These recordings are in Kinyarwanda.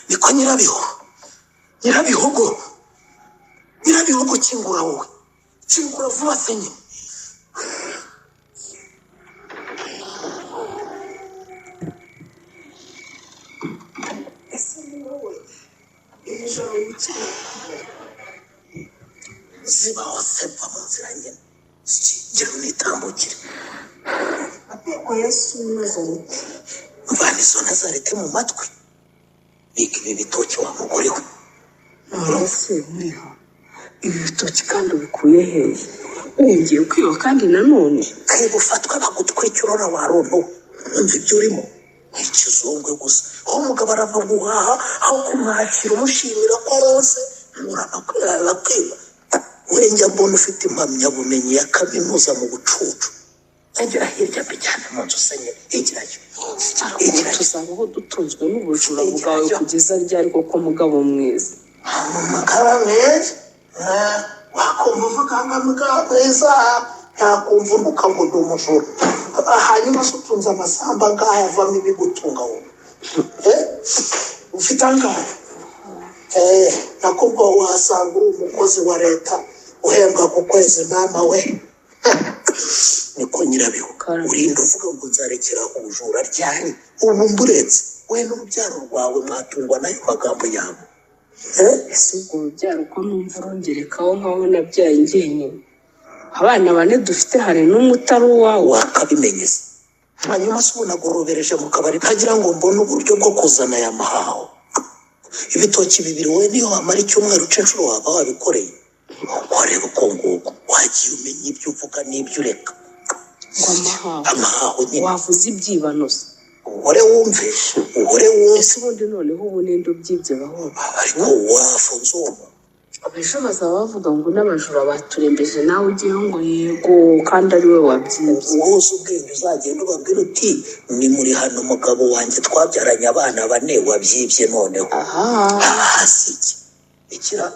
niko nyirabihogo kingura wowe kingura vuba se nyine ese ni wowe ijoro y'ikiro zibaho sepa mu nzira nyine gira unitambukire ateko Yesu Nazareti mvana izo Nazareti mu matwi bika ibi bitoki wa mugore we ese muriho ibi bitoki kandi ubikuye hehe wongeye kwiba kandi nanone kwiba ufatwa bagutwikira urora waronto umva ibyo urimo ikizongwe gusa aho umugabo arava guhaha aho kumwakira umushimira ko arose murabakwiba wenjya mbona ufite impamyabumenyi ya kaminuza mu bucucu agera hirya mbi cyane mu nzu senye igirayo tuzabaho dutunzwe n'ubujura bwawe kugeza ryari koko mugabo mwiza mugabo mwiza wakumva uvuga ngo mugabo mwiza ntakumva unuka ngo ndi umujura hanyuma se utunze amasamba ngaha avamo ibigutunga wowe ufite angahe nakubwo wasanga uri umukozi wa leta uhembwa ku kwezi mama we niko nyirabiho urinda uvuga ngo nzarekera ubujura ryari ubu mburetse we n'urubyaro rwawe mwatungwa n'ayo magambo yawe ese ubwo urubyaro uko numva urongerekaho nkaho nabyaye njyenyine abana bane dufite hari n'umwe utari uwawe wakabimenyese hanyuma se ubunagorobereje mu kabari ntagira ngo mbone uburyo bwo kuzana aya mahaho ibitoki bibiri wowe niyo wamara icyumweru c'inshuro waba wabikoreye wareba uko nguko wagiye umenya ibyo uvuga n'ibyo ureka amahaho nyine wavuze ibyibanoze uhore wumve ese ubundi noneho ubu ninde ubyibye bahoro ariko wafunze uwo abejo bazaba bavuga ngo n'abajura baturembeje nawe ugiyeho ngo yego kandi ari we wabyibye wowe ubwenge uzagenda ubabwira uti ni muri hano umugabo wanjye twabyaranye abana bane wabyibye noneho hasi ikira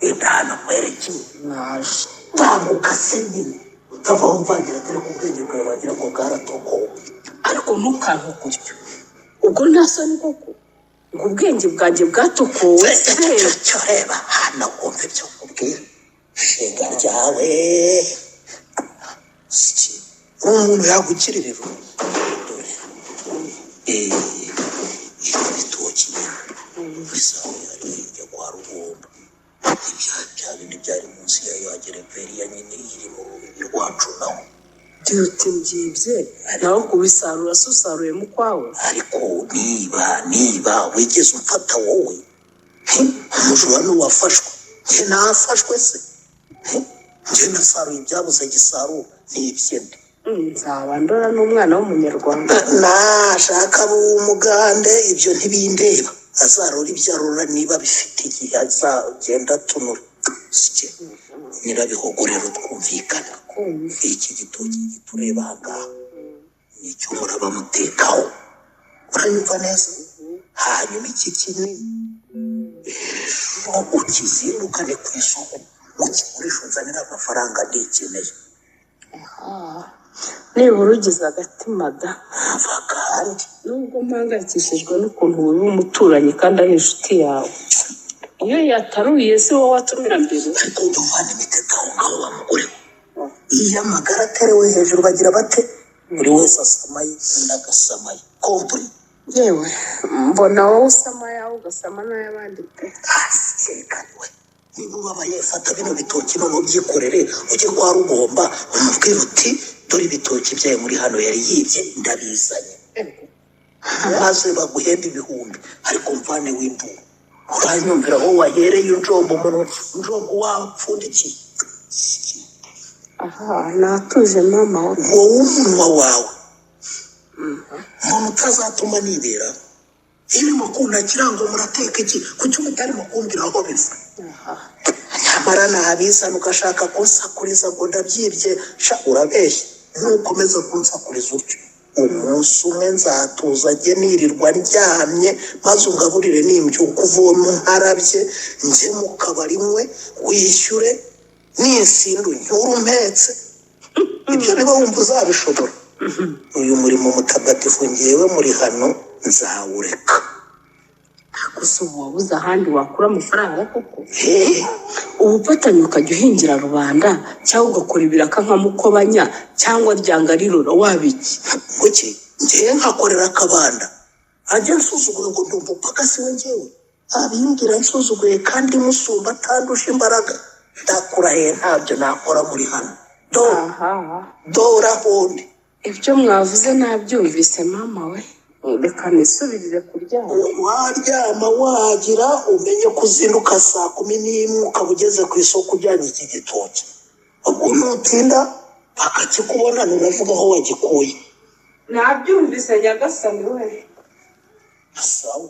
indana mwerekeye naje tamuka se nyine utavaho mvangira dore ku bwenge bwawe wagira ngo bwaratokowe ariko ntukantu gutyo ubwo nta soni koko ngo ubwenge bwanjye bwatokowe cyo reba hano wumva ibyo nkubwira shinga ryawe umuntu yagukirira dore ibitoki bisaho yari hirya kwa rugomba ibya bindi byari munsi yayo hagereveriya nyine iri mu rubibi rwacu naho byute mbyibye nawe kubisarura se usaruyemo ukwawe ariko niba wigeze umfata wowe umujura n'uwafashwe njye nafashwe se njye nasaruye ibyabuze gisarura n'ibyende nzaba ndora n'umwana w'umunyarwanda nashaka umugande ibyo ntibindeba azarura ibyo arura niba bifite igihe azagenda tunura nyirabihogo rero twumvikana iki gitoki gitureba ahangaha nicyo muraba mutekaho uranyumva neza hanyuma iki kinini ukizindukane ku isoko ukigurisha unzanira amafaranga ndikeneye nibura ugize agatima da mva kandi nubwo mpangayikishijwe n'ukuntu uri umuturanyi kandi ari inshuti yawe iyo yataruye se wowe watumira mbere ariko ujya uvana imitego aho ngaho wa mugore iyo amagara aterewe hejuru bagira bate buri wese asamaye n'agasamaye kompuri yewe mbona wowe usama yawe ugasama n'ay'abandi pe we niba ubabaye fata bino bitoki none ubyikorere ujye kwa rugomba umubwire uti dore ibitoki byawe muri hano yari yibye ndabizanye maze baguhenda ibihumbi ariko mvane w'induru uranyumvira aho wahereye unjombo umunwa unjombo wapfundikiye natuje mama wowe umunwa wawe umuntu utazatuma nibera irimo kuntakira ngo murateka iki kuki mutarimo kumbwira aho biva nyamara nabizana ugashaka kunsakuriza ngo ndabyibye sha urabeshya ntukomeza kunsakuriza utyo umunsi umwe nzatuza njye nirirwa ndyamye maze ungaburire nimbyuka uvoma nkarabye njye mu kabari mwe wishyure ninsindu nyura umpetse ibyo niba wumva uzabishobora uyu murimo mutagatifu ngewe muri hano nzawureka gusa ubu wabuze ahandi wakura amafaranga koko ubufatanye ukajya uhingira rubanda cyangwa ugakora ibiraka nka Mukobanya cyangwa Ryangarirora wabiki kuki ngewe nkakorera akabanda ajya nsuzugura ngo ndumva upakasi we ngewe abimbwira nsuzuguye kandi musumba atandusha imbaraga ndakurahiye ntabyo nakora muri hano dora hondi ibyo mwavuze nabyumvise mama we reka nisubirire kuryama waryama wagira umenye kuzinduka 11:00 ukaba ugeze ku isoko ujyanye iki gitoki ubwo nutinda akakikubona nuravuga aho wagikuye nabyumvise nyagasani we sawa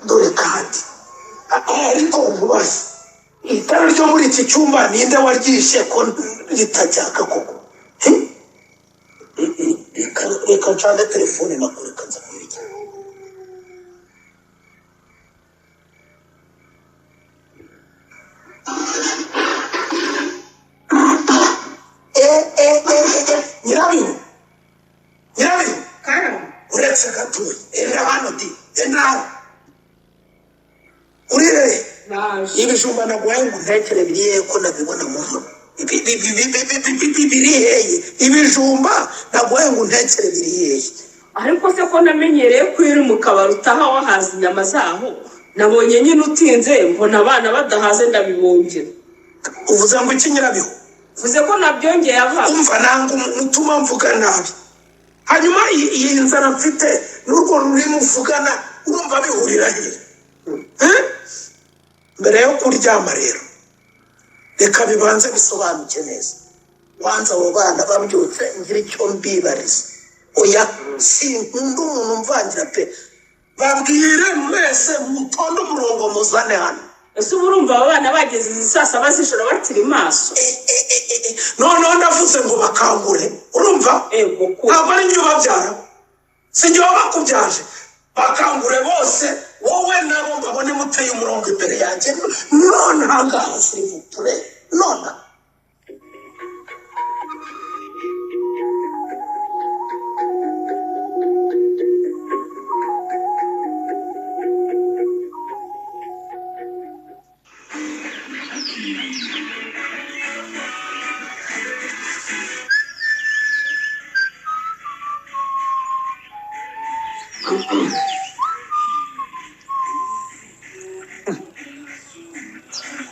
dore kandi ariko ububazi itara ryo muri iki cyumba ninde waryishe ko ritajyaka koko reka ncane telefone nakureka nza kwirya nyirabihu uretse gatuye enda hano di enda urire ibijumba naguhaye ngo ntekere biriye ko nabibona mu nkono biriheye ibijumba naguhaye ngo ntekere biriheye ariko se ko namenyereye ko iri mu kabari utaha wahaza inyama zaho nabonye nyine utinze mbona abana badahaze ndabibongera uvuze ngo iki nyirabihu uvuze ko nabyongeye ava umva nanga umutuma mvuga nabi hanyuma iyi nzara mfite n'urwo rurimo uvugana urumva bihurira he mbere yo kuryama rero reka bibanze bisobanuke neza wanza abo bana babyutse ngira icyo mbibariza oya sinkunda umuntu mvangira pe babwire mwese mutonde umurongo muzane hano ese urumva abo bana bageze izi saa saba z'ijoro bakiri maso noneho ndavuze ngo bakangure urumva ntabwo ari njye ubabyara si njye wabakubyaje bakangure bose wowe nabo mbabone muteye umurongo imbere yanjye none ahangaha sirivupure none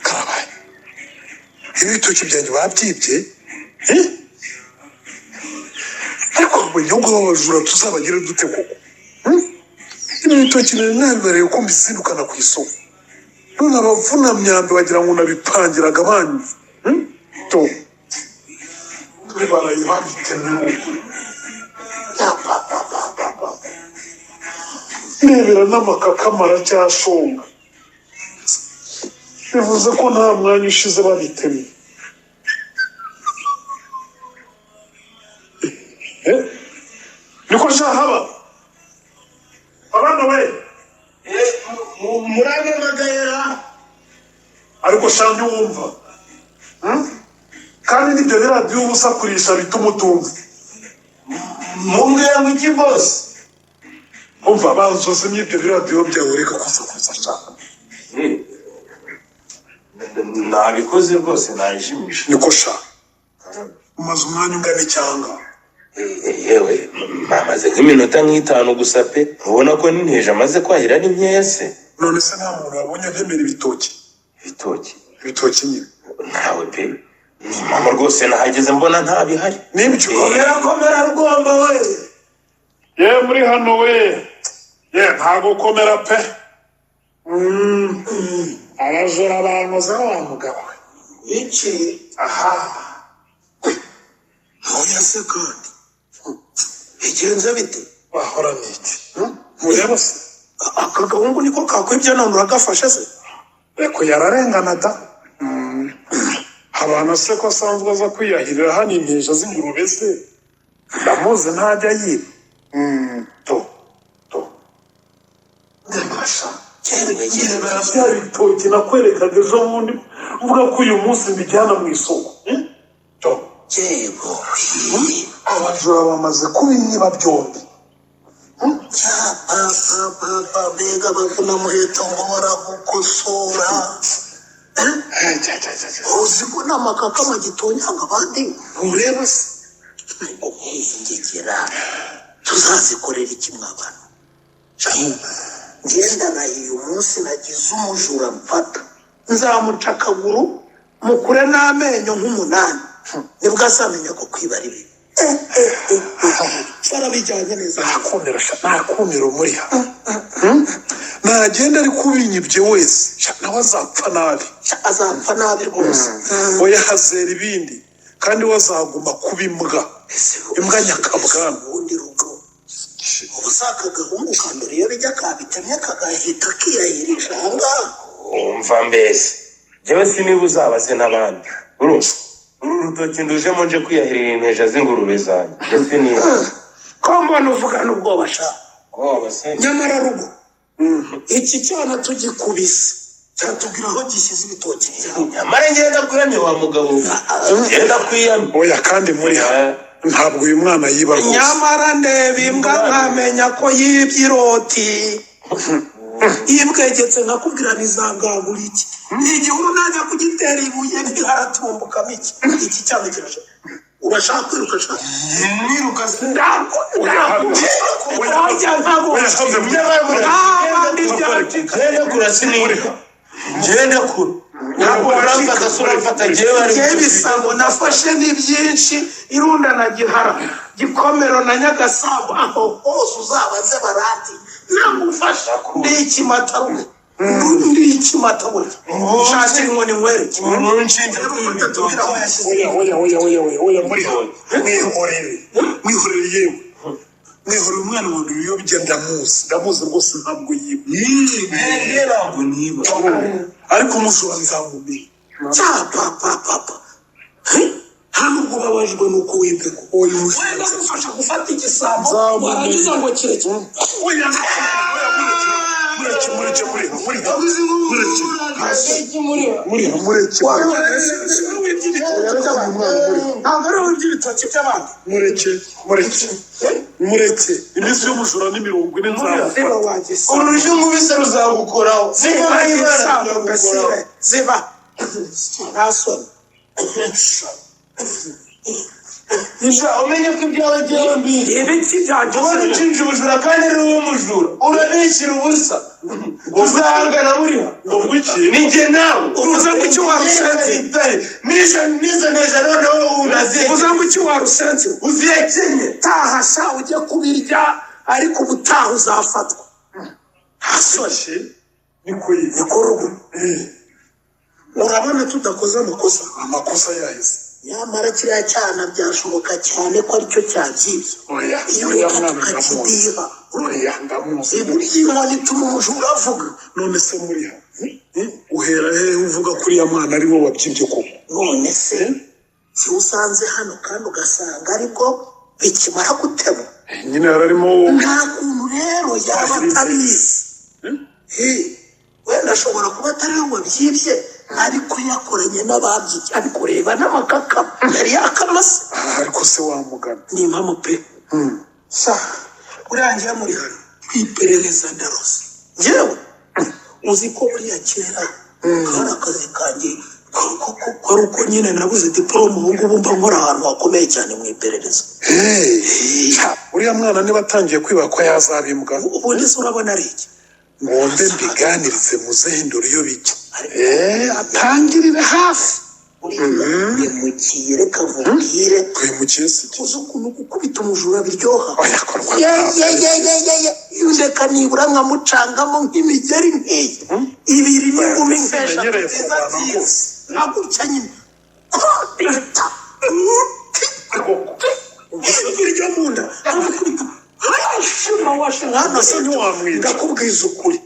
karabaye ibitoki byanjye babyibye ariko mu gihugu b'abajura tuzabagira dute koko ibitoki nari nabibareye ko mbizindukana ku isoko none abavunamyambi wagira ngo nabipangiraga abandi to turi baraye babitemye ndebera n'amakakamara cyashonga bivuze ko nta mwanya ushize babitemye niko nshahaba abana we murabemagayera ariko shange wumva kandi nibyo biradiyo ubusakurisha bituma utumva mumbwira ngo iki bose umva banzuzimye ibyo biradiyo byawe reka kusakuza shaka nabikoze rwose najimisha niko sha umaze umwanya ungana icyanga yewe mamaze nk'iminota nk'itanu gusa pe ubona ko n'inteje amaze kwahira ari nkeya se none se nta muntu wabonye ntemera ibitoki nyine ntawe pe ni mama rwose nahageze mbona ntabihari n'ibyo komera rugomba we ye muri hano we ye ntabwo ukomera pe abajura bankoza wa mugabo we iki aha ntoya se kandi igenze bite wahora n'iki mureba se aka gahungu niko kakwibye none uragafashe se reko yararengana da abantu se ko asanzwe aza kwiyahirira hano inteja z'ingurube se ndamuzi ntajya yiba to ndabasha bya bitoki nakwerekaga ejo bundi mvuga ko uyu munsi mbijyana mu isoko yego abajura bamaze kubinyiba byombi mbega bavuna muheto ngo baragukosora uzi ko n'amakaka magitonyanga abandi ntureba se ngegera tuzazikorera iki mwabana ngenda na uyu munsi nagize umujura mfata nzamuca akaguru mukure n'amenyo nk'umunani nibwo azamenya ko kwiba ari bibi barabijyanye neza nakumira umuriha nagenda ari kubinyibye wese nawe azapfa nabi rwose oya hazera ibindi kandi wazaguma kuba imbwa nyakabwana ubundi rugo ubu usaka agahungu kandura iyo bijya kabitemye kagahita kiyayirisha ahangaha umva mbese jewe siniba uzabaze n'abandi uru rutoki ndujemo nje kwiyahirira inteja z'ingurube zanjye ndetse niba ko mbona uvugana ubwoba sha nyamara rugo iki cyana tugikubise cyatubwira aho gishyize ibitoki byawe nyamara ngenda kwiyamye wa mugabo ngenda kwiyamye oya kandi muri ntabwo uyu mwana yiba rwose nyamara ndeba imbwa nkamenya ko yibye iroti yibwegetse nkakubwira ntizangagura iki igihuru najya kugitera ibuye ntiharatumbukamo iki cyane kirasha urashaka kwiruka sha mwiruka se ngende kure ntabwo uramfata se uramfata njyewe ibisambo nafashe ni byinshi irunda na gihara gikomero na nyagasambu aho hose uzabaze barati nagufasha ndi ikimatarume ndi ikimatarume nshakira inkoni nkwereke oya muri mwihorere yewe mwihorere umwana wanjye uyobye ndamuzi rwose ntabwo yiba ariko umusura nzamumenya papa nta nubwo ubabajwe nuko wibwe ko wenda gufasha gufata igisambo warangiza ngo kireke mureke iminsi y'umujura ni 40 nzamufata uruje umubise ruzagukoraho ziba nta soni umenye ko ibyawe byewe mbiri ibiki byanjye ubona ucinje ubujura kandi ari wowe mujura urabishyira ubusa uzahangana buriho ni njye nawe uvuze ngo icyo warusenze nizo neza noneho unaziye uvuze ngo icyo warusenze uziyekenye taha sha ujye kubirya ariko ubutaha uzafatwa nta soni niko rugo urabona tudakoze amakosa yahise nyamara kiriya cyana byashoboka cyane ko aricyo cyabyibye iyo reka tukakidiha burya inkoni ituma umujura avuga none se muri uhera hehe uvuga kuri ya mwana ari wo wabyibye koko none se si usanze hano kandi ugasanga aribwo bikimara gutema nyine hararimo nta kuntu rero yaba atabizi wenda ashobora kuba atari we wabyibye ariko yakoranye n'ababyibye ariko reba n'amakaka yari yakamase ariko se wamugana ni impamo pe urangira muri hano twiperereza ndarose njyewe uzi ko buriya kera kari akazi kanjye kwari uko nyine nabuze diporome ubu ngubu mba nkora ahantu hakomeye cyane mu iperereza uriya mwana niba atangiye kwiba ko yazabimbwa ubundi se urabona ari iki ngombe mbiganirize muzehindura iyo bijya atangirire hafi wimukiye reka nkubwire wimukiye si uzi ukuntu gukubita umujura biryoha yakorwa yundeka nibura nkamucangamo nk'imigeri nk'iyi ibiri n'ingumi nk'eshatu nziza nziza nagutya nyine kodita ibiryo mu nda mawashe hano asa ntiwamwica ndakubwiza ukuri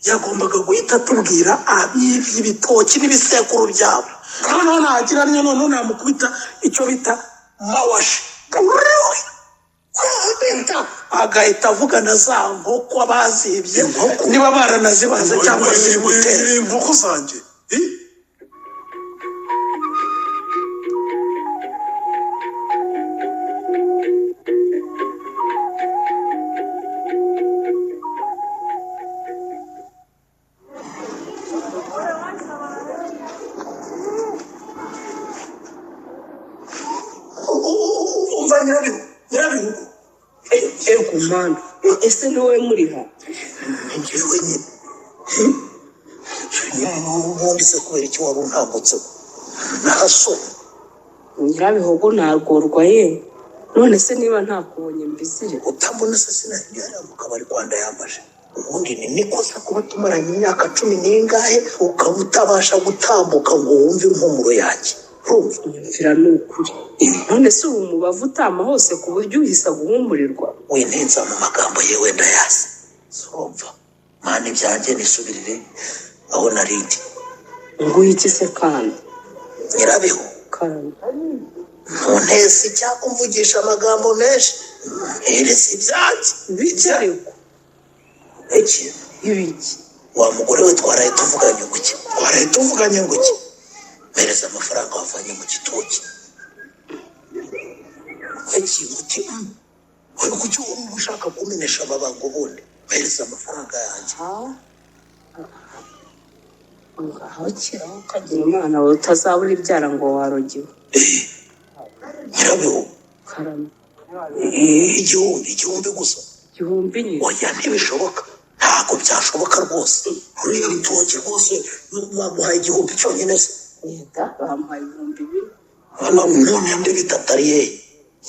yagombaga guhita atubwira abibye ibitoki n'ibisekuru byabo noneho nagira noneho namukubita icyo bita mawashe agahita avugana za nkoko abazibye niba baranazibaze cyangwa zimutera inkoko zanjye kumana ese ni wowe muri ha njyewe nyine ubundi se kubera iki wari untambutse naso nyirabihogo nagorwa ye none se niba ntakubonye mbizire utambona se sinari mu kabari Rwanda yambaje ubundi ni nikosa kuba tumaranye imyaka 10 n'ingahe ukaba utabasha gutambuka ngo wumve impumuro yanjye mvira ni ukuri none se ubu mubavu utama hose ku buryo uhisa guhumurirwa winenza mu magambo yewe ndayazi urumva mani byanjye nisubirire aho narindi ngo iki se kandi nyirabeho kandi nonese cyakumvugisha amagambo menshi herese ibyanjye bicyariko iki ibiki wa mugore we twaraye tuvuganye ngo iki mereza amafaranga wavanye mu gitoki iki muti wari kuki ushaka kumenesha ababango bundi mereza amafaranga yanjye ngaho kiraho ukagira umwana wawe utazabura ibyara ngo warogewe nyirabeho karame igihumbi gusa igihumbi nyine oya ntibishoboka ntabwo byashoboka rwose uriya rutoki rwose bamuhaye igihumbi cyonyine se yenda bamuhaye ibihumbi bibiri none ndi bitatariye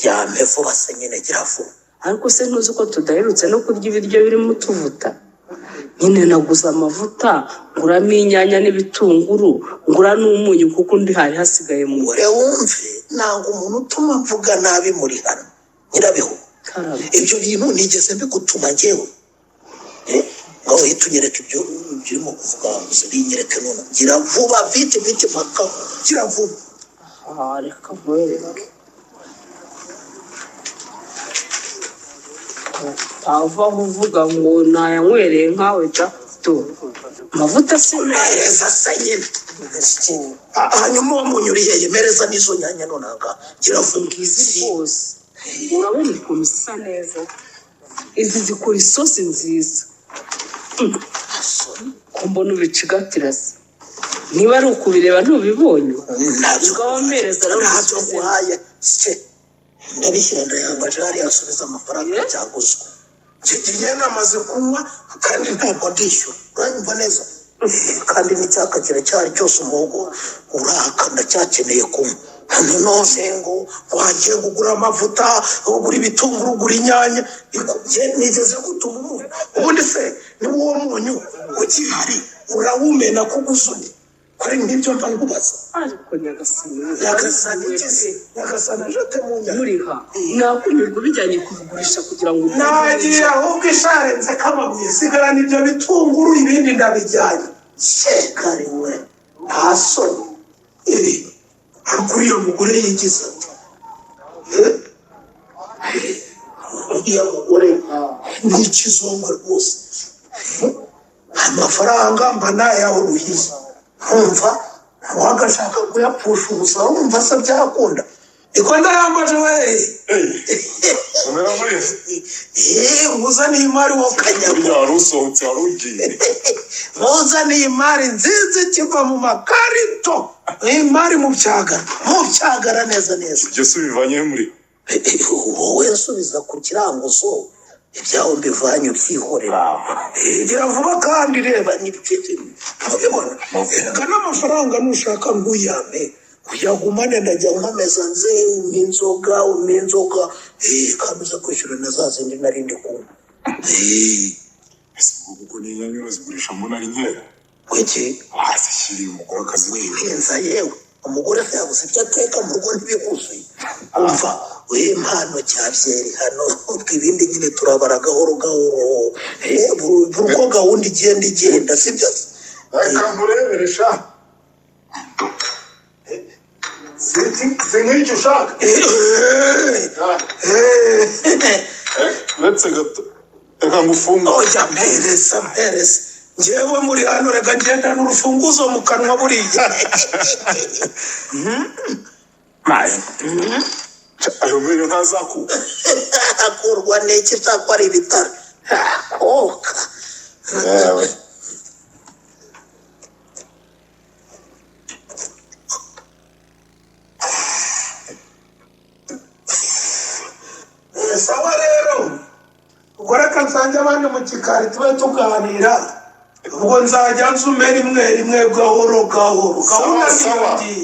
yampevu base nyine gira vuba ariko se ntuzi ko tudaherutse no kurya ibiryo birimo utuvuta nyine naguze amavuta nguramo inyanya n'ibitunguru ngura n'umunyu kuko undi hari hasigaye mu ure wumve ntabwo umuntu utuma mvuga nabi muri hano nyirabeho ibyo bintu nigeze mbigutuma njyewe ngaho uhita unyereka ibyo urimo kuvuga gusa ninyereke none gira vuba vite mpaka gira vuba reka mwereke utava uvuga ngo nayanywereye nkawe da tu amavuta si mereza se nyine hanyuma wamunyuriye yemereza n'izo nyanya nonanga gira vuba izi rwose urabona ukuntu zisa neza izi zikora isosi nziza ko mbona ubicigatira se niba ari ukubireba ntubibonye ubwo mpereza ntabyo nguhaye ndabishyira ndayambaje hariya asubiza amafaranga cyaguzwe kigiye namaze kunywa kandi ntabwo ndishyura uranyumva neza kandi n'icyaka kiracyari cyose umuhogo uraka ndacyakeneye kunywa none ngo wagiye kugura amavuta ugura ibitunguru ugura inyanya nigeze gutuma umuntu ubundi se ni uwo munyu ukihari urawumena kuguzuye kuri nk'ibyo mba nkubaza ariko nyagasani igeze nyagasani ajate mu nyanya muriha nakumirwa bijyanye kubigurisha kugira ngo nagiye ahubwo isharenze kamabuye sigarana ibyo bitunguru ibindi ndabijyanye shekari we nta soni kuri iyo mugore yigize uriya mugore ni ikizongo rwose amafaranga mba nayaho ruhiye nkumva wagashaka kuyapfusha ubusa wumva se byakunda iko ndayambaje we muzaniye imari wo kanyama yarusohotse warugiye muzaniye imari nziza ikiva mu makarito imari mu byagara neza neza ibyo se ubivanye muri wowe nsubiza ku kiranguzo ibyaho mbivanye byihorera gira vuba kandi reba ntibibona reka n'amafaranga nushaka nkuyame kuyagumane ndajya nkomeza nze inzoga kandi uza kwishyura na za zindi narindi kunywa ese ubwo n'inyanya bazigurisha mbona ari nkera wiki wazishyiriye umugore akazi wihenza yewe umugore se yabuze ibyo ateka mu rugo ntibikuzuye umva we impano cyabyeri hano ibindi nyine turabara gahoro gahoro buri uko gahunda igenda sibyo reka nkurebere sha sink'icyo ushaka uretse gato reka ngufunge oya mpereza njyewe muri hano reka ngenda n'urufunguzo mu kanwa buriya maye ayo menyo ntazakuka akurwa n'iki cyangwa ari ibitaro koka yewe sawa rero ubwo reka nsange abandi mu gikari tube tuganira ubwo nzajya nzumera rimwe gahoro gahunda niyongiye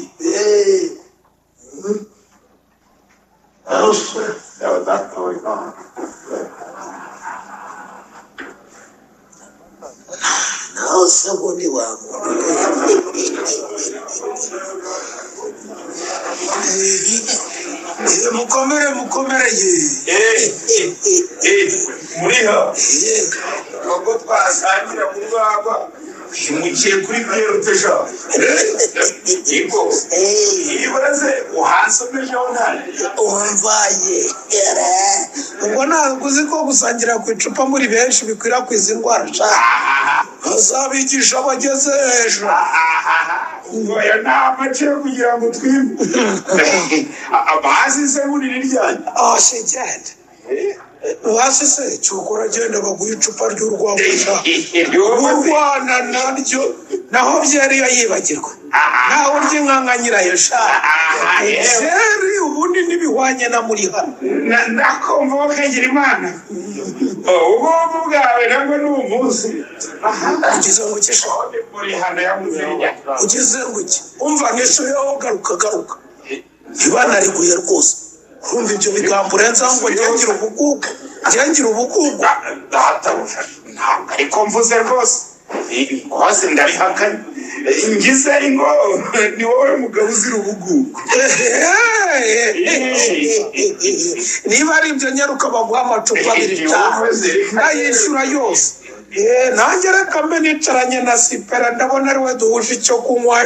naho se ubundi mukomere muriha nubwo twasangira mu rwagwa mukiye kuri byeruteja yego ibaze uhansomejeho ntari umvaye ubwo ntabwo uzi ko gusangira ku icupa muri benshi bikwirakwiza indwara uzabigisha abageze hejuru oya nta make kugira ngo twibe abazi se muri ryanyu shegenda hasi se cyuko uragenda baguha icupa ry'urwagwa urwana naryo naho byari yibagirwa naho ry'inkanga nyirayo byari ubundi ntibihwanye na muri hano ndakumva bakegera imana ubwonko bwawe nabwo ni umunsi ugize ngo ukishone muri hano ya muzeya ugize ngo uki umva nishuyeho garuka ntibanariguye rwose urumva ibyo bigambo urenzaho ngo ngira ubugugu databuja ntabwo ariko mvuze rwose rwose ndabihakanye ngize ngo ni wowe mugabo uzira ubugugu niba ari ibyo nyaruka baguha amacupa abiri nayishyura yose nanjye reka mbe nicaranye na sipera ndabona ari we duhuje icyo kunywa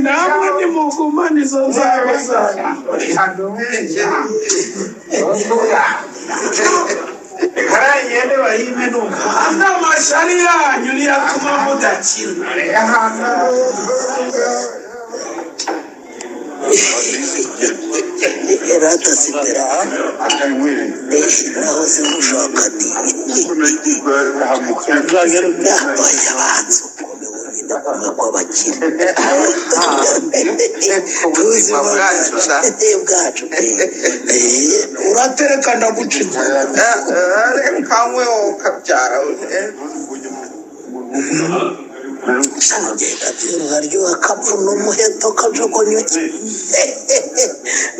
namwe nimugumane izo nzaba zanyu karayende bahime numva n'amashari yanyu niyo atuma mudakira rata sipera naho zimushaka ni oya banza ukome wonyine kumwe kw'abakire ubuzima bwacu uratereka ndaguca inyuma kanyweho kabyara haryoha kapfu n'umuheto kajogonyuki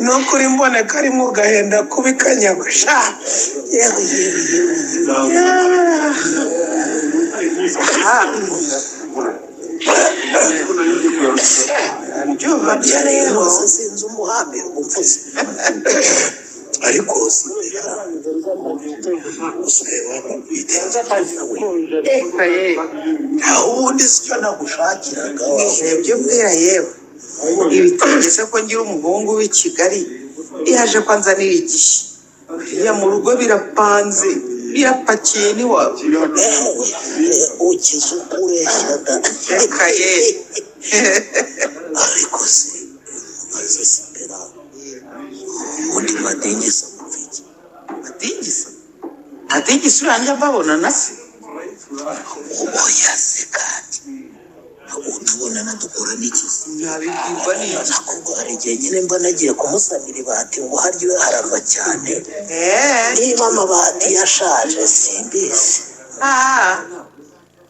nukuri mboneka arimo ugahenda kubikanyagusha byumva bya rero sinzi umuhambiro umvuze ariko aho ubundi sicyo nagushakiraga ibyo mbwira yewe ibitegetse ko ngira umuhungu w'i Kigali yaje kwanzanira igishyi biriya mu rugo birapanze birapakiye n'iwabo ukize ukureshya da reka ye ariko se maze sipera ubundi madingisa muviki atigisa uranjye mbabona na se oya se kandi utubonana dukora n'ikizi nabibwirwa neza nakubwo hari igihe nyine mba nagiye kumusanira ibati ngo haryo harava cyane niba amabati yashaje simbizi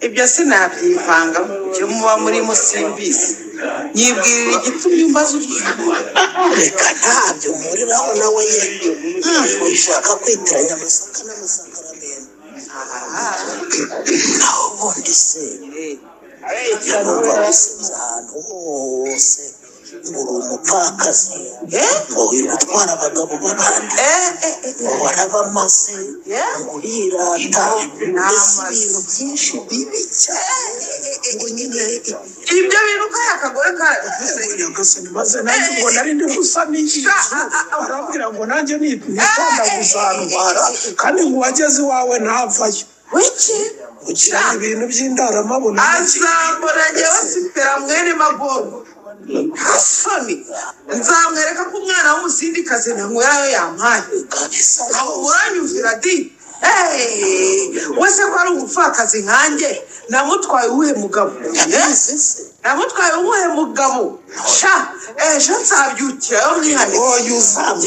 ibyo sinabyivangamo ibyo muba murimo simbizi nyibwirira igitumye umbaza utyo reka ntabyo mpuriraho nawe ye ushaka kwitiranya amasaka n'amasakaramentu naho ubundi se numva gusiza ahantu hose ngo uri umupfakazi ngo wirirwa utwara abagabo b'abandi ngo warabamaze ngo urirata mbese ibintu byinshi bibi cyane ngo nyine ibyo bintu kaya kagore kavuze nyagasani maze nanjye ngo nari ndi gusa n'iki arambwira ngo nanjye nitonda gusandwara kandi ngo wageze iwawe ntavayo wiki ugira ibintu by'indaramabona azambona njyewe sipera mwene magogo hasoni nzamwereka ko umwana w'umusindikazi ntanywerayo yampaye aho uranyumvira di wese ko ari umupfakazi nkanjye namutwaye uwuhe mugabo namutwaye uwuhe mugabo sha ejo nzabyukirayo mwihaniko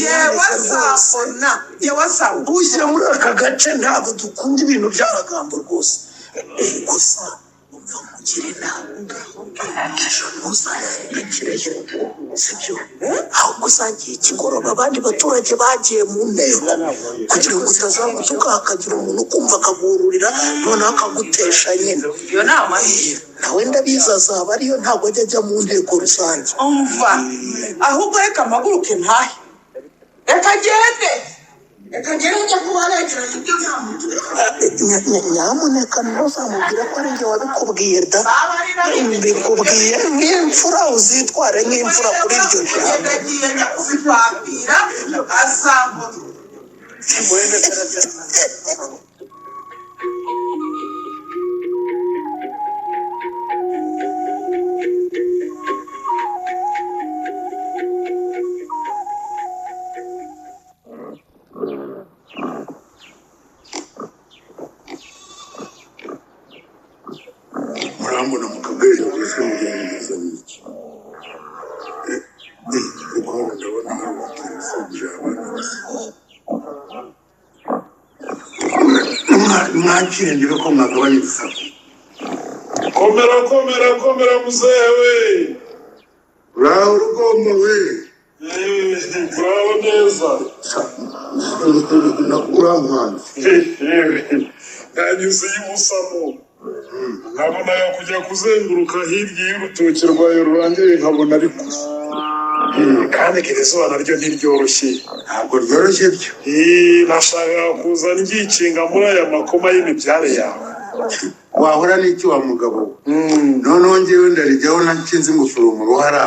yewe azambona yewe azambona uje muri aka gace ntabwo dukunda ibintu by'amagambo rwose gusa umva mugire inama ejo ntuzangireyo sibyo ahubwo usangiye ikigoroba abandi baturage bagiye mu nteko kugira ngo utazamutuka hakagira umuntu ukumva akaguhururira noneho akagutesha nyine iyo nama nawe ndabizi azaba ariyo ntabwo ajya ajya mu nteko rusange umva ahubwo reka mpaguruke ntahe reka agende reka agende njya kuba aregeranye ibyo nyamuneka ntuzamubwire ko ari njye wabikubwiye da mbikubwiye nk'imfura uzitware nk'imfura kuri iryo jambo yagiye njya kuzipapira azambona murambona mu kagari wese mugerageza n'iki ariko hano ndabona hari abaturage abana mwakire ndebe ko mwagabanya ibisaku komera muzewe uraho rugomba we uraho neza urankanze nanyuze y'umusamo nkabona yakujya kuzenguruka hirya y'urutoki rwawe rurangiye nkabona ari kure kandi iri zuba naryo ntiryoroshye ntabwo ryoroshye byo nashaka kuza ngikinga muri aya makoma y'imibyare yawe wahora n'iki wa mugabo noneho ngewe ndarijyaho nakinze ingofero mu ruhara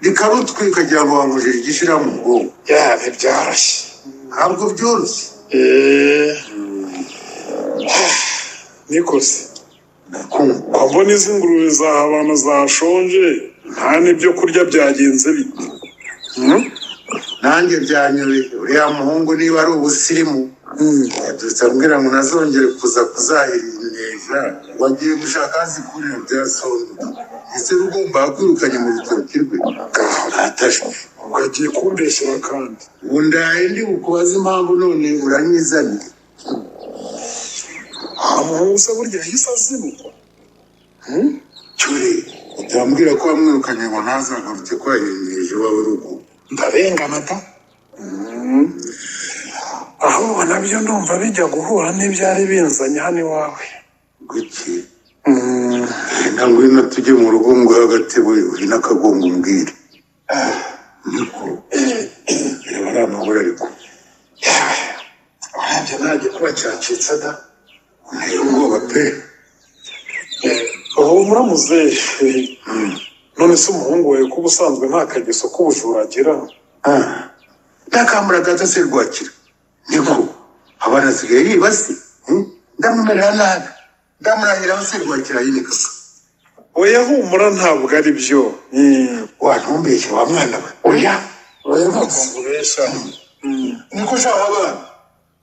rikarutwe ukagira ngo wangujije igishira mu bwonko ntibyoroshye ntabwo byoroshye nikoze ko mbona izi ngurube zaha abantu zashonje nta n'ibyo kurya byagenze bite nanjye byanyobeye uriya muhungu niba ari ubusirimu yadutse ambwira ngo nazongere kuza kuzahirineza wagiye gushaka zikurira bya sondu ese rugomba kwirukanye mu rutoki rwe atashe ugagiye kumbeshyira kandi ubu ndaye ndi bukubaza impamvu none uranyizaniye umuhungu se burya yahise azinukwa cyuri utambwira ko wamwirukanye ngo ntazagarutse ko yahindirije iwawe rugo ndarengana da ahubwo nabyo ndumva bijya guhura n'ibyari binzanye hano iwawe guki na ngwino tujye mu rugo ngo agatebo uhina akagongo umbwire niko reba ari amahoro ariko urebye ntajya kuba cyacitse da nteye ubwoba pe ubu muramuzehe none se umuhungu wawe ko ubusanzwe nta kageso k'ubujura agira ntakambura gato se rwakira niko abana asigaye yibasi ndamumerera nabi ndamurahira se rwakira yinika oya humura ntabwo ari byo wantumbeshye wa mwana we oya ntabwo ngubeshya niko ushaka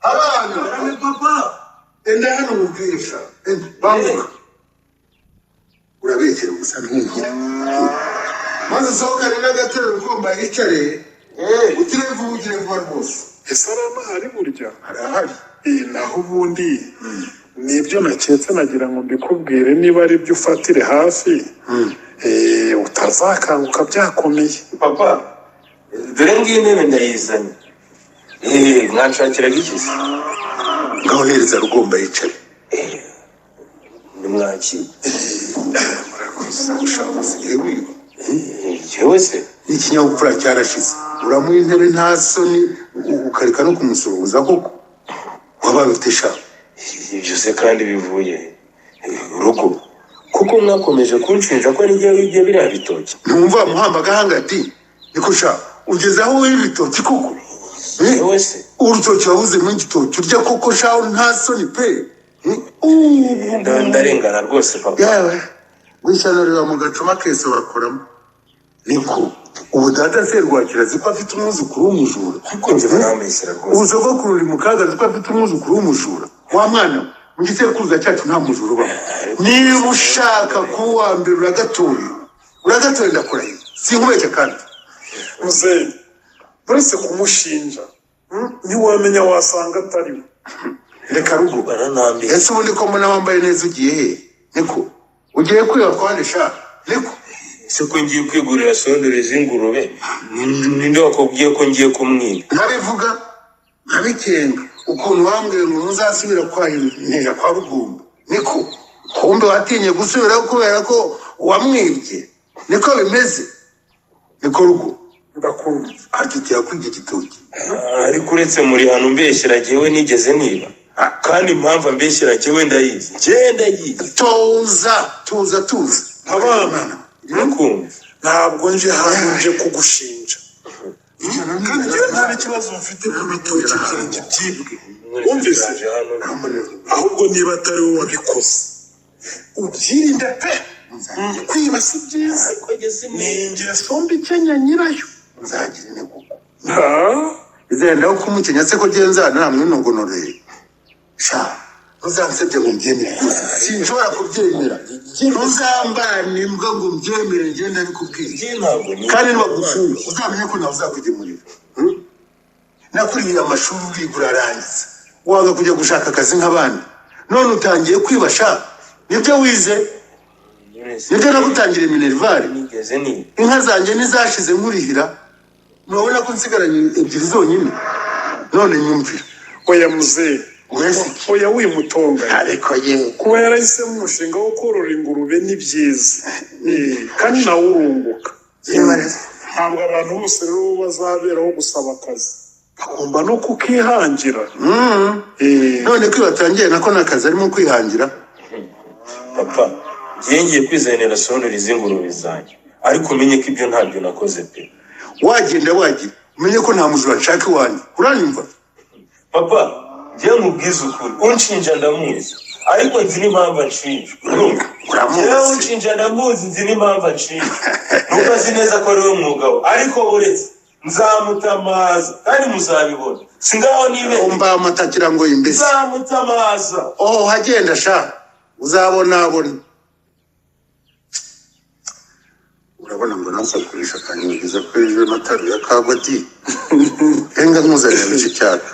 abana ni papa enda hano mubwisha banguka urabekera gusa ntugira maze sohokane n'agatebe ugomba yicare ugire vuba rwose ese arahari burya arahari naho ubundi nibyo naketse nagira ngo mbikubwire niba ari byo ufatire hafi utazakanguka byakomeye papa dore ngiyi ntebe ndayizanye mwanshakiraga iki se ngaho hereza rugomba yicare nimwakire ushaka usigaye wiba yewe se n'ikinyabupfura cyarashize uramuha intebe nta soni ukareka no kumusuhuza koko wabaye ufite shaka ibyo se kandi bivuye urugo kuko mwakomeje kunshinja ko n'igihe wibye biriya bitoki ntumva muhamba agahanga ati niko sha ugeze aho w'ibi bitoki koko yewe se urutoki wabuze mu gitoki urya koko shaho nta soni pe ndarengana rwose papa yawe wishanurira mu gacuma kese bakoramo niko ubu data serwakira azi ko afite umwuzukuru w'umujura ariko njye baramesera rwose ubusogokuru uri mu kaga azi ko afite umwuzukuru w'umujura wa mwana mu gisekuruza cyacu nta mujura ubaho niba ushaka kuba uwa mbere uragatoye ndakurahiye sinkubeshye kandi muzehe uretse kumushinja ntiwamenya wasanga atari we reka rugo baranambye ese ubundi ko mbona wambaye neza ugiye he niko ugiye kwiba kwande sha niko ese ko ngiye kwigurira sondore z'ingurube ninde wakubwiye ko ngiye kumwiba ntabivuga ntabikenga ukuntu wambwiye ngo ntuzasubira kwahineja kwa rugumba niko kumbe watinye gusubiraho kubera ko wamwibye niko bimeze niko rugo ndakumva atitira kwiga igitoki ariko uretse muri hano mbeshyira jyewe nigeze niba kandi impamvu mbeshyira jyewe ndayizi tuza abana ndakumva ntabwo nje hano nje kugushinja kandi njyewe nta n'ikibazo mfite ku bitoki byanjye byibwe wumvise ahubwo niba atari wowe wabikoze ubyirinde pe kwiba si byiza ni ingeso mbi ikenya nyirayo nzagira intego izenda ko kumukenya se ko genzana namwe nongonoreye sha uzansebye ngo mbyemere sinshobora kubyemera ntuzambane imbwa ngo mbyemere ngenda bikubwira kandi nibagufunga uzamenye ko nawe uzakugemurira nakuriye amashuri urigura arangiza wanga kujya gushaka akazi nk'abandi none utangiye kwibasha nibyo wize nibyo nagutangira minerivare inka zanjye nizashize nkurihira murabona ko nsigaranye ebyiri zonyine none nyumvira oya muzehe oya wimutonga ariko yewe kuba yarahisemo umushinga wo korora ingurube ni byiza kandi nawe urunguka ntabwo abantu bose rero bazaberaho gusaba akazi bagomba no kukihangira none ko batangiye nako n'akazi arimo kwihangira papa ngiye kwizanira sondore z'ingurube zanjye ariko umenye ko ibyo ntabyo nakoze pe wagenda umenye ko nta mujura nshaka iwanjye uranyumva papa njye mubwiza ukuri unshinja ndamuzi ariko nzi n'impamvu anshinja njyewe unshinja ndamuzi nzi n'impamvu anshinja nuko azi neza ko ari we mwuga we ariko uretse nzamutamaza kandi muzabibona singaho nibe umva amatakira ngo imbese nzamutamaza hagenda sha uzabonabona urabona ngo nasakurisha akanyigiza ko ejo nataruye akagwati henga nkuzanira mike cyaka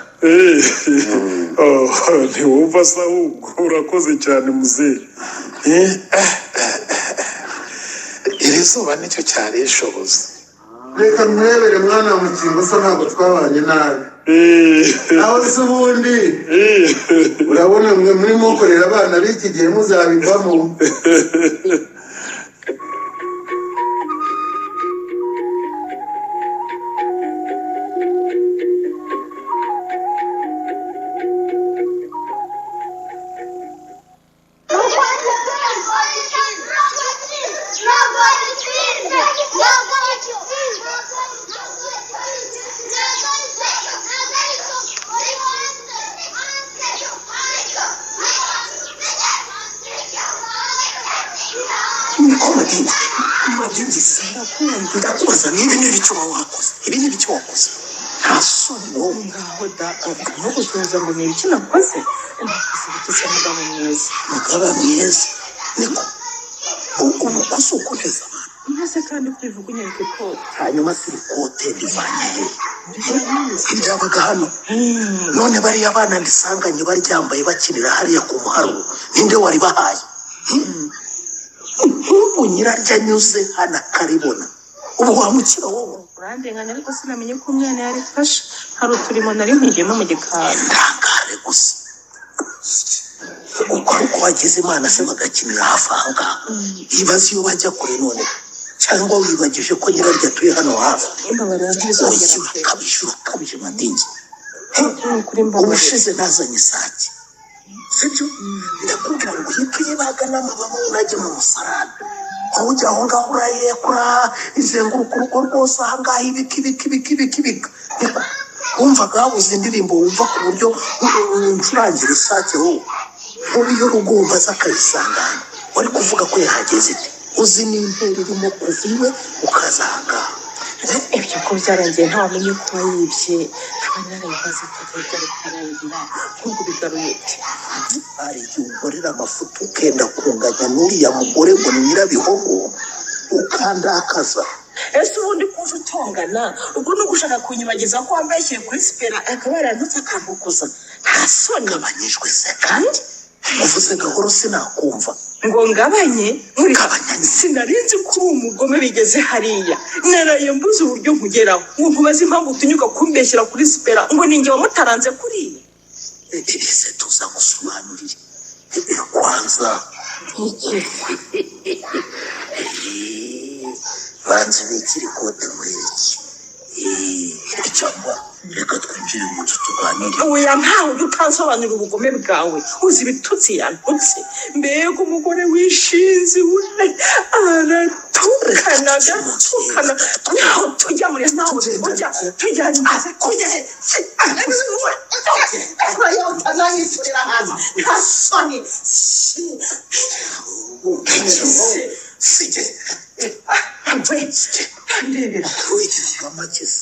ntiwumva se ahubwo urakoze cyane muzehe iri zuba nicyo cyari rishoboza reka nturebere mwana wa mukingo so ntabwo twabanye nabi aho se ubundi urabona mwe muri mukorera abana b'iki gihe muzabivamo ndakubaza niba n'ibicyo wakoze ibi ni ibicyo wakoze nta soni wowe ngaho no gusubiza ngo ni ibiki nakoze nakoze mugabo mwiza niko ubu kosa ukuneza maze kandi kwivuga unyereka ikote hanyuma si ikote rivanye iryabaga hano none bariya bana ndisanganye baryambaye bakinira hariya ku muharuro ninde wari bahaye nk'ubu nyirarya anyuze hano akaribona ubu wamukira wowe urandenganya ariko sinamenye ko umwana yarifashe hari uturimo nari mpigiyemo mu gikari ndangare gusa uko wagize imana se bagakinira hafi aha ngaha ibaze iyo bajya kure none cyangwa wibagije ko nyiraryo atuye hano hafi ukabije madingi ubushize nazanye isake sibyo ndakubwira ngo uhite uyibaga n'amababa unajye mu musarani ujya aho ngaho urayirekura izenguruka urugo rwose aha ngaha ibika wumvaga habuze indirimbo wumva ku buryo ncurangira isake wowe nk'uburyo rugomba aza akayisangana wari kuvuga ko yahageze ite uzi n'intera irimo kuva iwe ukaza aha ngaha ibyo ko byarangiye ntawamenye ko wayibye abanyarayibaze kugeza bikarangira nk'ubwo bigaruye ute hari igihe unkorera amafuti ukenda kunganya n'uriya mugore ngo ni nyirabihogo ukandakaza ese ubundi kuva utongana ubwo ni ugushaka kunyibagiza ko wambaye ishyire kuri sipera akaba yarandutse akambukuza nta soni gabanyijwe se kandi uvuze gahoro sinakumva ngo ngabanye sinarinzi ko uri umugome bigeze hariya naraye mbuze uburyo nkugeraho ngo nkubaze impamvu utinyuka kumbeshyira kuri sipera ngo ninjye wamutaranze kuriya ese tuza gusobanurire kwanza banze bikiri kote mwereki cyangwa reka twinjire mu nzu tuganire oya ntawe ujya utansobanurira ubugome bwawe uzi ibitutsi yantutse mbega umugore wishinze we aratukana agatukana ntaho tujya muri ntawe ujya tujya maze kujya utanayifurira hasi nta soni sije ndebera wikiziga makisi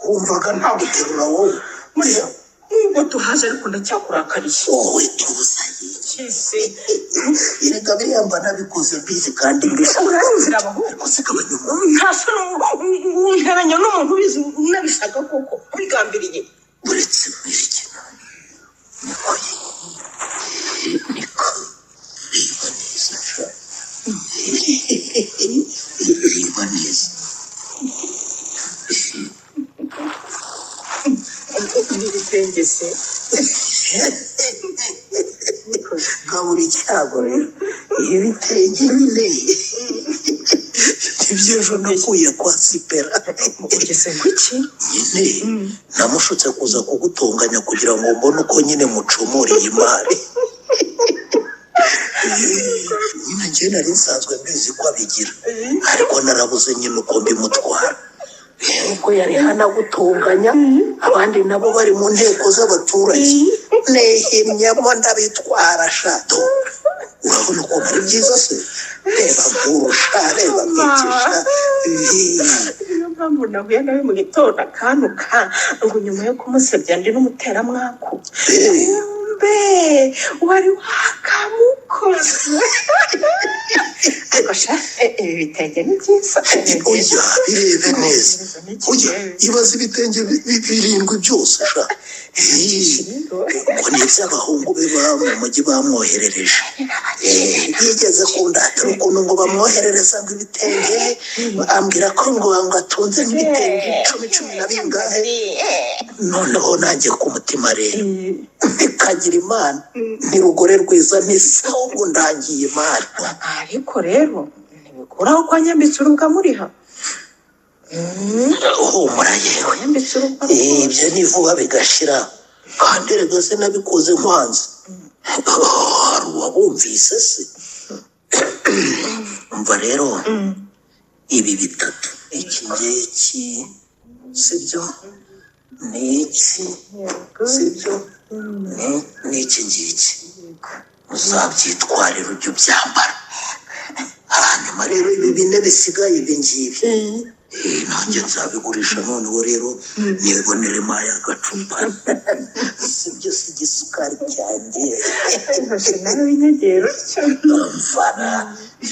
wumvaga nta guterura wowe muriya nubwo tuhaje ariko ndacyakurakariye wowe tuza yikise erega biriya mba nabikoze mbizi kandi mbese uranzira abahungu usigabanya nta soni unteranya n'umuntu ubizi unabishaka koko wigambiriye uretse mwirikina niko reba neza sha reba neza n'ibitengese kabura icyago rero ibitenge nyine ibyo ejo nakuye kwa sipera ugeze kuki nyine namushutse kuza kugutunganya kugira ngo mbone uko nyine mucumuriye imari nyine njye nari nsanzwe mbizi ko abigira ariko narabuze nyine uko mbimutwara ubwo yari hanagutunganya abandi nabo bari mu nteko z'abaturage nehimyemo ndabitwara shato urabona ukuntu ari byiza se reba nkurusha reba nkikisha niyo mpamvu nahuye nawe mu gitondo akantuka ngo nyuma yo kumusebya ndi n'umuteramwaku mbe wari wakamukoze ariko sha ibi bitenge ni byiza oya birebe neza oya ibaze ibitenge birindwi byose sha ngo ni iby'abahungu be mu mujyi bamwoherereje yigeze kundatira ukuntu ngo bamwoherereza ngo ibitenge ambwira ko ngo atunze nk'ibitenge cumi na bingahe noneho nanjye ku mutima rero ntikagira imana ntirugore rwiza ntisaho ngo ndangiye imana ariko rero ntibikuraho kwa nyambitse urubwa muriha humura yewe nyambitse urubwa ibyo ni vuba bigashira kandi rega se nabikoze nkwanze hari uwabumvise se umva rero ibi bitatu iki ngiki sibyo n'iki sibyo n'iki ngiki uzabyitwarira ujya ubyambara hanyuma rero ibi bine bisigaye ibi ngibi nanjye nzabigurisha noneho rero nibonere maya agacupa sibyo si igisukari cyanjye nawe w'inyegero mvana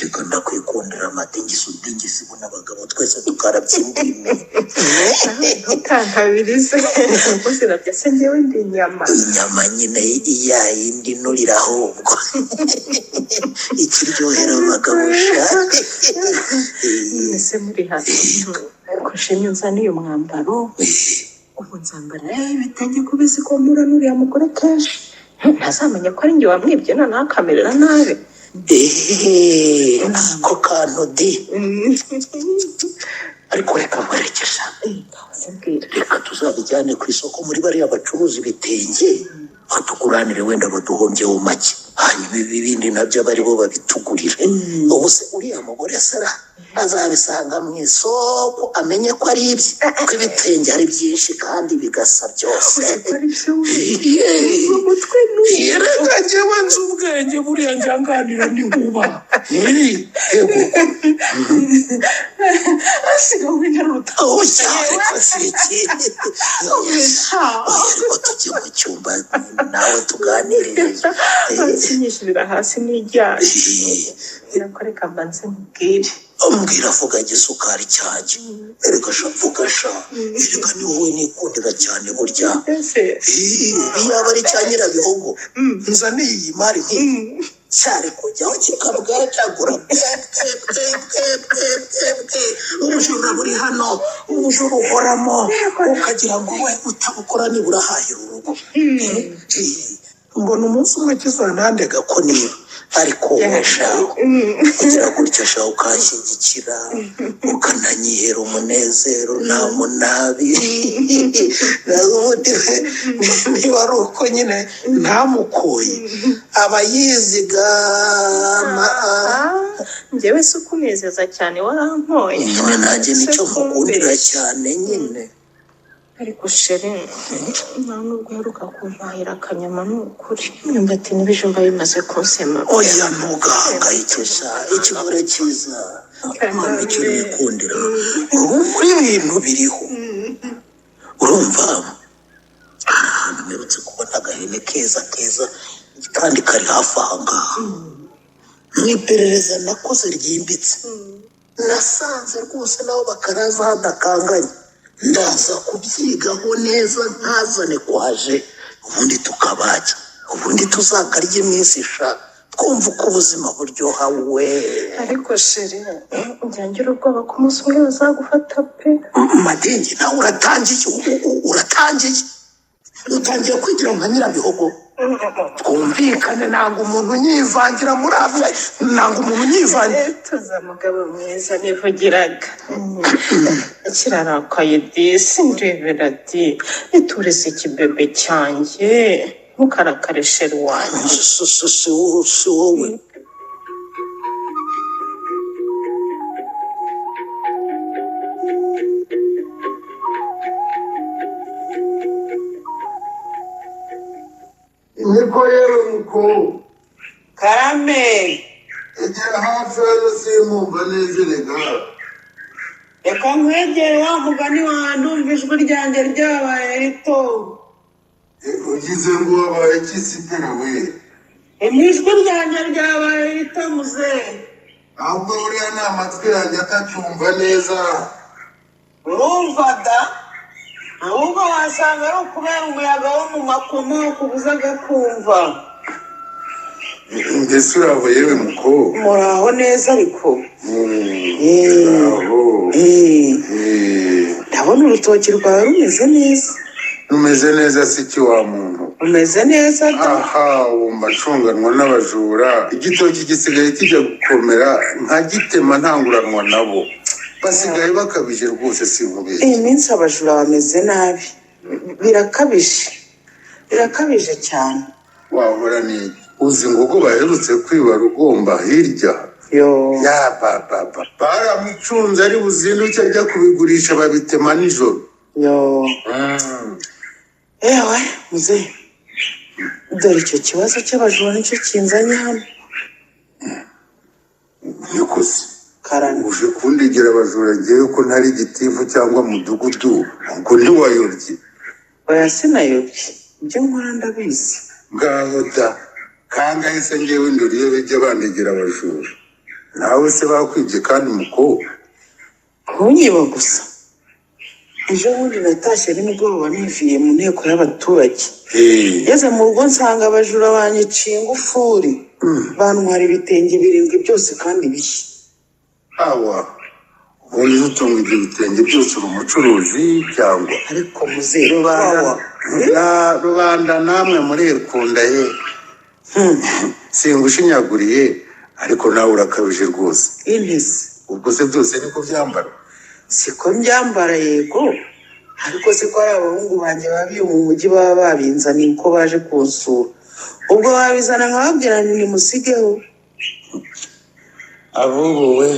reka ndakwikundira amatingisi udingisi ubona abagabo twese tukarabya indimi ntukankabirize uzirabya se njyewe ndi inyama nyine iya yindi nurira ahubwo ikiryohera abagabo shake mbese muri hasi ariko shimye nzaniye umwambaro ubu nzambara ibitenge kubizi ko mura n'uriya mugore kenshi ntazamenya ko ari njye wamwibye noneho akamerera nabi. ako kantu di ariko reka nkwerekeza reka tuzabijyane ku isoko muri bariya bacuruza ibitenge batuguranire wenda baduhombyeho make hanyuma ibi bindi nabyo aba aribo babitugurira. ubu se uriya mugore sara azabisanga mu isoko amenye ko ari ibye ko ibitenge ari byinshi kandi bigasa byose. reka njyewe nzi ubwenge buriya njyanganira n'inkuba. asiga w'inyaruta reka si iki ko tujye mu cyumba nawe tuganirire. sinyishirira hasi n'ijyanye birakoreka mbanze mubwire. ambwira avuga igisukari cyanjye erega sha vuga sha erega ni wowe nikundira cyane burya. yaba ari cya nyirabihogo nzaniye iyi mari nk'iyi cyari kujyaho kikabwacagura ubujura buri hano ubujura uhoramo ukagira ngo we utabukora nibura hahira urugo. mbona umunsi umwe kizanandega ko niba ariko washaka kugira gutya shaka ukanshyigikira ukananyihera umunezero nta munabi niba ari uko nyine ntamukoye aba yizigama. njyewe si ukunezeza cyane warampoye nyine nanjye nicyo nkukundira cyane nyine. ariko sheri nta nubwo uheruka kumpahira akanyama ni ukuri imyumbati n'ibijumba bimaze kunsema. oya ntugahangayikisha ikigore cyiza mpamvu icyo wikundira muri ibintu biriho. urumva ahantu mperutse kubona agahene keza kandi kari hafi aha ngaha mu iperereza nakoze ryimbitse nasanze rwose nabo bakaraza hadakanganye ndaza kubyigaho neza ntazane kwaje ubundi tukabajya ubundi tuzakarya iminsi isha twumva uko ubuzima buryoha we. ariko sheri njyangira ubwoba ko umunsi umwe bazagufata pe. madenge nawe utangiye kwigira nka nyirabihogo. twumvikane ntabwo umuntu unyivangira muri abya ntabwo umuntu unyivangira. tuza mugabo mwiza nivugiraga kirarakaye disi ndebera di iturize ikibebe cyanjye ntukarakare sheri wanjye. si wowe niko rero muko karame egera hafi hano simumva neza rega. reka nkwegere wa mugani wanjye umva ijwi ryanjye ryabaye rito. ugize ngo wabaye kisitera we. ijwi ryanjye ryabaye rito muzehe. ahubwo uriya ni amatwi yanjye atacyumva neza. urumva da ahubwo wasanga ari ukubera umuyaga wo mu makomo kubuzaga kumva. mbese urabo yewe muko muraho neza ariko muraho. ndabona urutoki rwawe rumeze neza. rumeze neza si iki wa muntu. rumeze neza da. aha wumva acunganwa n'abajura igitoki gisigaye kijya gukomera nkagitema ntanguranwa nabo basigaye bakabije rwose sinkubeshye. iyi minsi abajura bameze nabi birakabije cyane. wahora n'iki uzi ngo ubwo baherutse kwiba rugomba hirya yo ya papa baramucunze ari buzinduke ajya kubigurisha babitema nijoro. yo ewe muzehe dore icyo kibazo cy'abajura nicyo kinzanye hano. nikuze karame uje kundigera abajura ngewe ko ntari gitifu cyangwa mudugudu ubwo ntiwayobye. oya sinayobye ibyo nkora ndabizi. ngaho da kangahe se ngewe nduriye bijya bandegera abajura nawe se bakwibye kandi umukobwa ntunyiba gusa. ejo bundi natashye nimugoroba niviye mu nteko y'abaturage ngeze mu rugo nsanga abajura banyiciye ingufuri bantwara ibitenge birindwi byose kandi bishya. awa ubundi utunga ibyo bitenge byose uri umucuruzi cyangwa ariko muzehe rubanda na rubanda namwe murikunda ye singushinyaguriye ariko nawe urakabije rwose intese ubwo se byose niko byambara siko mbyambara yego ariko siko ari abahungu banjye babiye mu mujyi baba babinzaniye uko baje kunsura ubwo babizana nkababwira nti nimusigeho avubuwe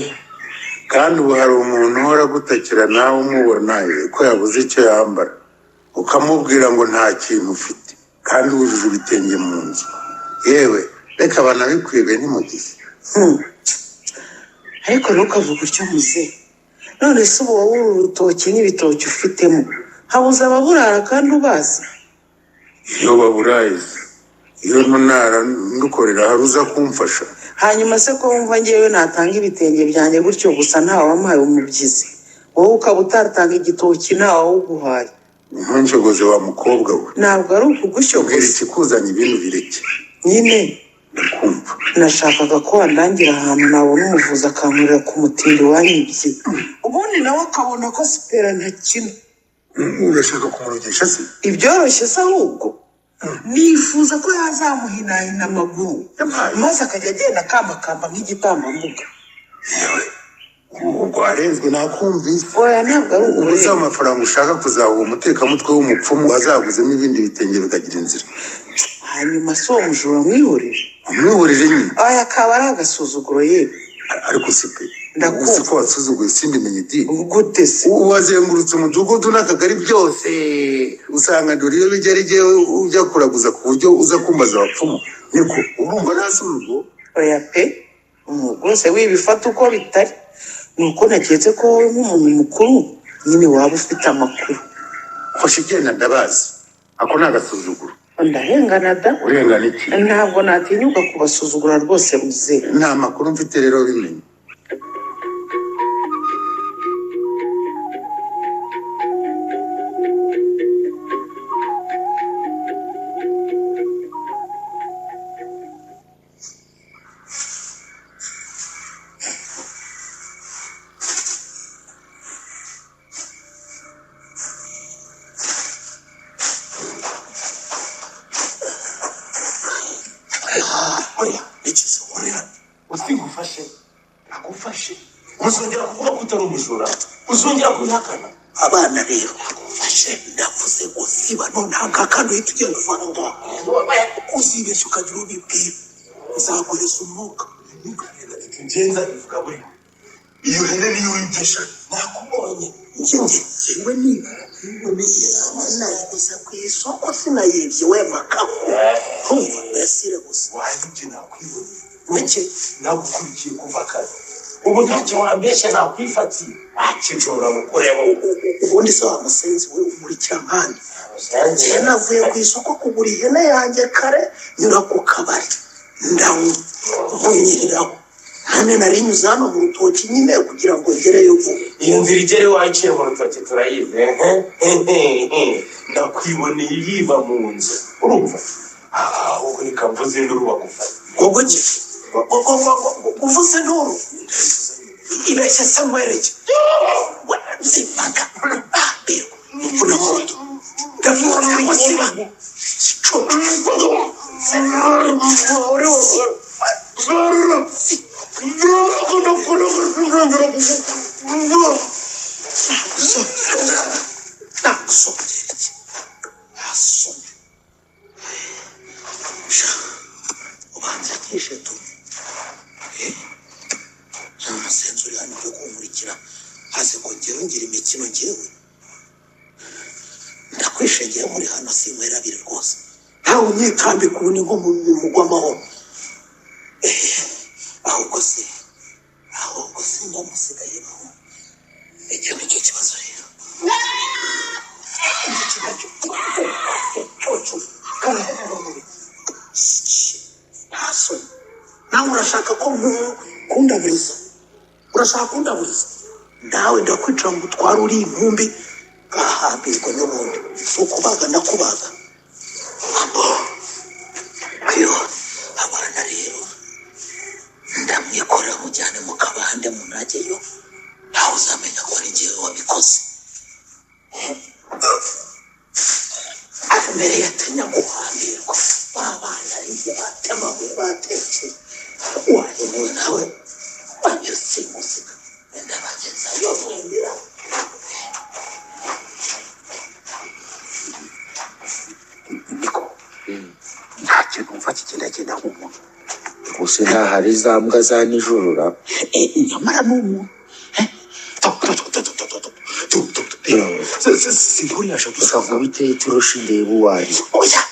kandi ubu hari umuntu uhora gutakira nawe umubona ko yabuze icyo yambara ukamubwira ngo nta kintu ufite kandi wujuje ibitenge mu nzu yewe reka banabikwibe ntimugize ariko ntukavuge utyo muze none se ubu wowe uru rutoki n'ibitoki ufitemo habuze ababurara kandi ubazi iyo baburaye iyo ntunara ndukorera hari uza kumfasha hanyuma se ko wumva ngewe natanga ibitenge byanjye gutyo gusa ntawe wamuhaye umubyizi wowe ukaba utatanga igitoki ntawe wawuguhaye ntunshogoze wa mukobwa we ntabwo ari ubwira ukugushogoza ikikuzanye ibintu bireke nyine ndakumva nashakaga ko wandangira ahantu nabona umuvuzi akankurira ku mutindi wanyibye ubundi nawe akabona ko sipera ntakina urashaka kumurogesha se ibyoroshye se ahubwo nifuza ko yazamuhinahina amaguru maze akajya agenda akambakamba nk'igitambambuga ubwo warenzwe nakumvise oya ntabwo ari ubuze uburere amafaranga ushaka kuzahuha umutekamutwe w'umupfumu wazaguzemo ibindi bitenge bikagira inzira hanyuma si uwo mujura mwihorere umwihorere nyine aya akaba ari agasuzuguro yewe ariko si pe Ndakumva. uzi ko wasuzuguye simbimenye di gute se wazengurutse umudugudu n'akagari byose usanga dore iyo bijya ari jyewe ujya kuraguza ku buryo uza kumbaza abapfumu niko urumva nasi urugo oya pe rwose wibifata uko bitari ni uko naketse ko wowe nk'umuntu mukuru nyine waba ufite amakuru fashe igenda ndabazi ako ni agasuzuguro ndahengana da urengana iki ntabwo natinyuka kubasuzugura rwose muze nta makuru mfite rero bimenye oya ikize urira usingufashe agufashe uzongera kuvuga ko utari umujura uzongera kunyakana abana rero agufashe ndavuze ngo siba ntabwo kandi uhita ugenda uvana ngaha uzibeshya ukagira ubibwira nzaguheza umwuka ngenza ivuga buri iyo hene niyo wigisha nakubonye njyewe niba niboneye nayiguze ku isoko sinayibye we makako humva mbesire gusa wayibye nakwibona make nagukurikiye kuva kare ubu ntacyo wambeshya nakwifatiye wakinjora mukureba ubundi se wa musenzi we umurikira nkandi njye navuye ku isoko kugura ihene yanjye kare nyura ku kabari ndawunyiriraho hano nari nyuze hano mu rutoki nyine kugira ngo ngereyo vuba iyo nzira igere waciye mu rutoki turayize ndakwiboneye yiva mu nzu urumva ahubwo reka mvuze induru bagufata gogo ki uvuze induru ibeshya se nkwereke zibaga birwa mvuna moto ndavuga ngo ziba ubanza kishe tu umusenzi uri hano byo kumurikira haze ngo ngewe ngira imikino ngewe ndakwishe ngewe muri hano sinywera abiri rwose ntawe unyitambika ubu ni nko mu mugwa amahoro ahubwo se ndamusigaye naho icyo ni cyo kibazo rero nawe urashaka ko kundaburiza urashaka kundaburiza nawe ndakwicara ngo utware uri inkumbi gahambirwa n'ubundi ukubaga ndakubaga ayo abana rero ndamwikorera mujyane mu kabande munajyeyo ntawe uzamenya ko ari jyewe wabikoze amabuye batetse wanyuma nawe banyusimusi ndabagezayo mwemera niko nta kintu mva kigenda nk'umuntu gusa ntahari za mbwa za nijoro ra nyamara ni umuntu sinkuriyasha usanga biteye turusha indeba uwari oya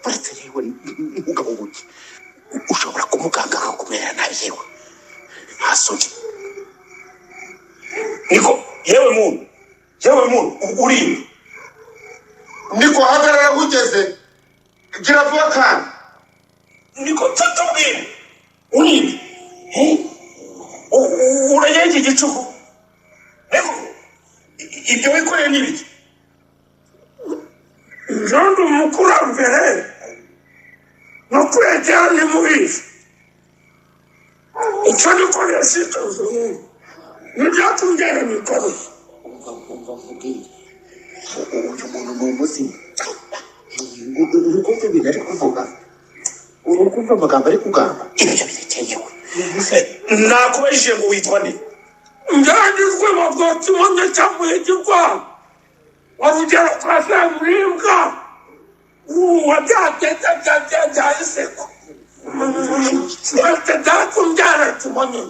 baretse yewe umugabo buke ushobora kumuganga akakumera nabi yewe ntasoni niko yewe muntu urinde niko hagarara ugeze gira vuba kandi niko tatubwire urinde urajya iki gicuku niko ibyo wikoreye n'ibiki njondo umukurambere no kwegera ni mubizi icyo nikoreye sitozo nibyatumbyara mikoro umva mvugire uyu muntu ni umuzimu urukumva ibintu ari kuvuga urukumva amagambo ari kugamba ibyo birekeyewe nakubajije ngo witwa nde njyandizwe bagoti wonye cyamwegirwa warugero kwa semurimbwa wabyatetabyahise twese datumbyara tubone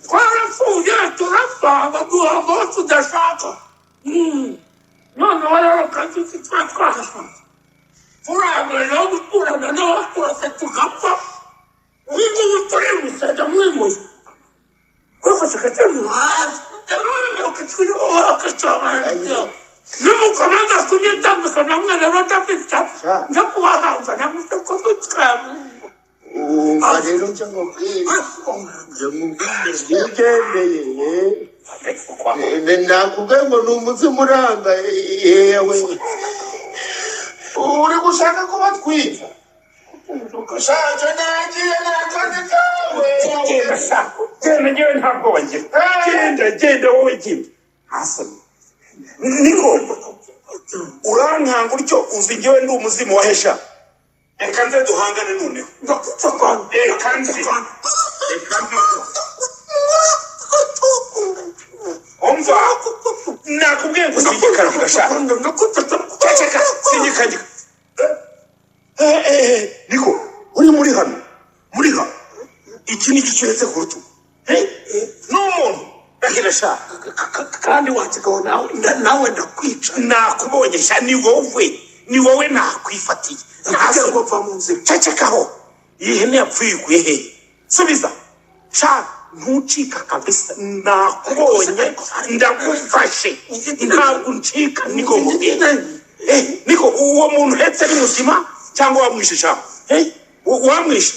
twarapfuye turapfa baduha ngo tudashaka none rero kandi twari twagashaka turabera no guturana n'abaturage tugapfa n'ingubu turi musajya mwimuye kwafashe agatemu hasi nimukomeza kunyitandukana mwana badafite njya kubahanza namuze ko dutwara umva rero njya nkubwira ugendeye nakubwiye ngo ni umuzimu uranga yewe uri gushaka kuba twiza ushaje nagiye n'akazi kawe genda ngewe ntabwo wagira genda wowe genda niko urankanga utyo uzi ngewe ndi umuzimu wahesha reka nze duhangane noneho reka nze umva nakubwiye ngo sinyikanye gashaka ceceka sinyikanye niko uri muri hano iki ni igicuretse ku rutugu n'umuntu ndahirashaka kandi wakigaho nawe ndakwica nakubonye sha ni wowe nakwifatiye ntabwo mva mu nzira cecekaho iyi hene yapfuye iguye hehe subiza sha ntucika kabisa nakubonye ndagufashe ntabwo uncika niko mubwira niko uwo muntu uhetse ari muzima cyangwa wamwishe sha wamwishe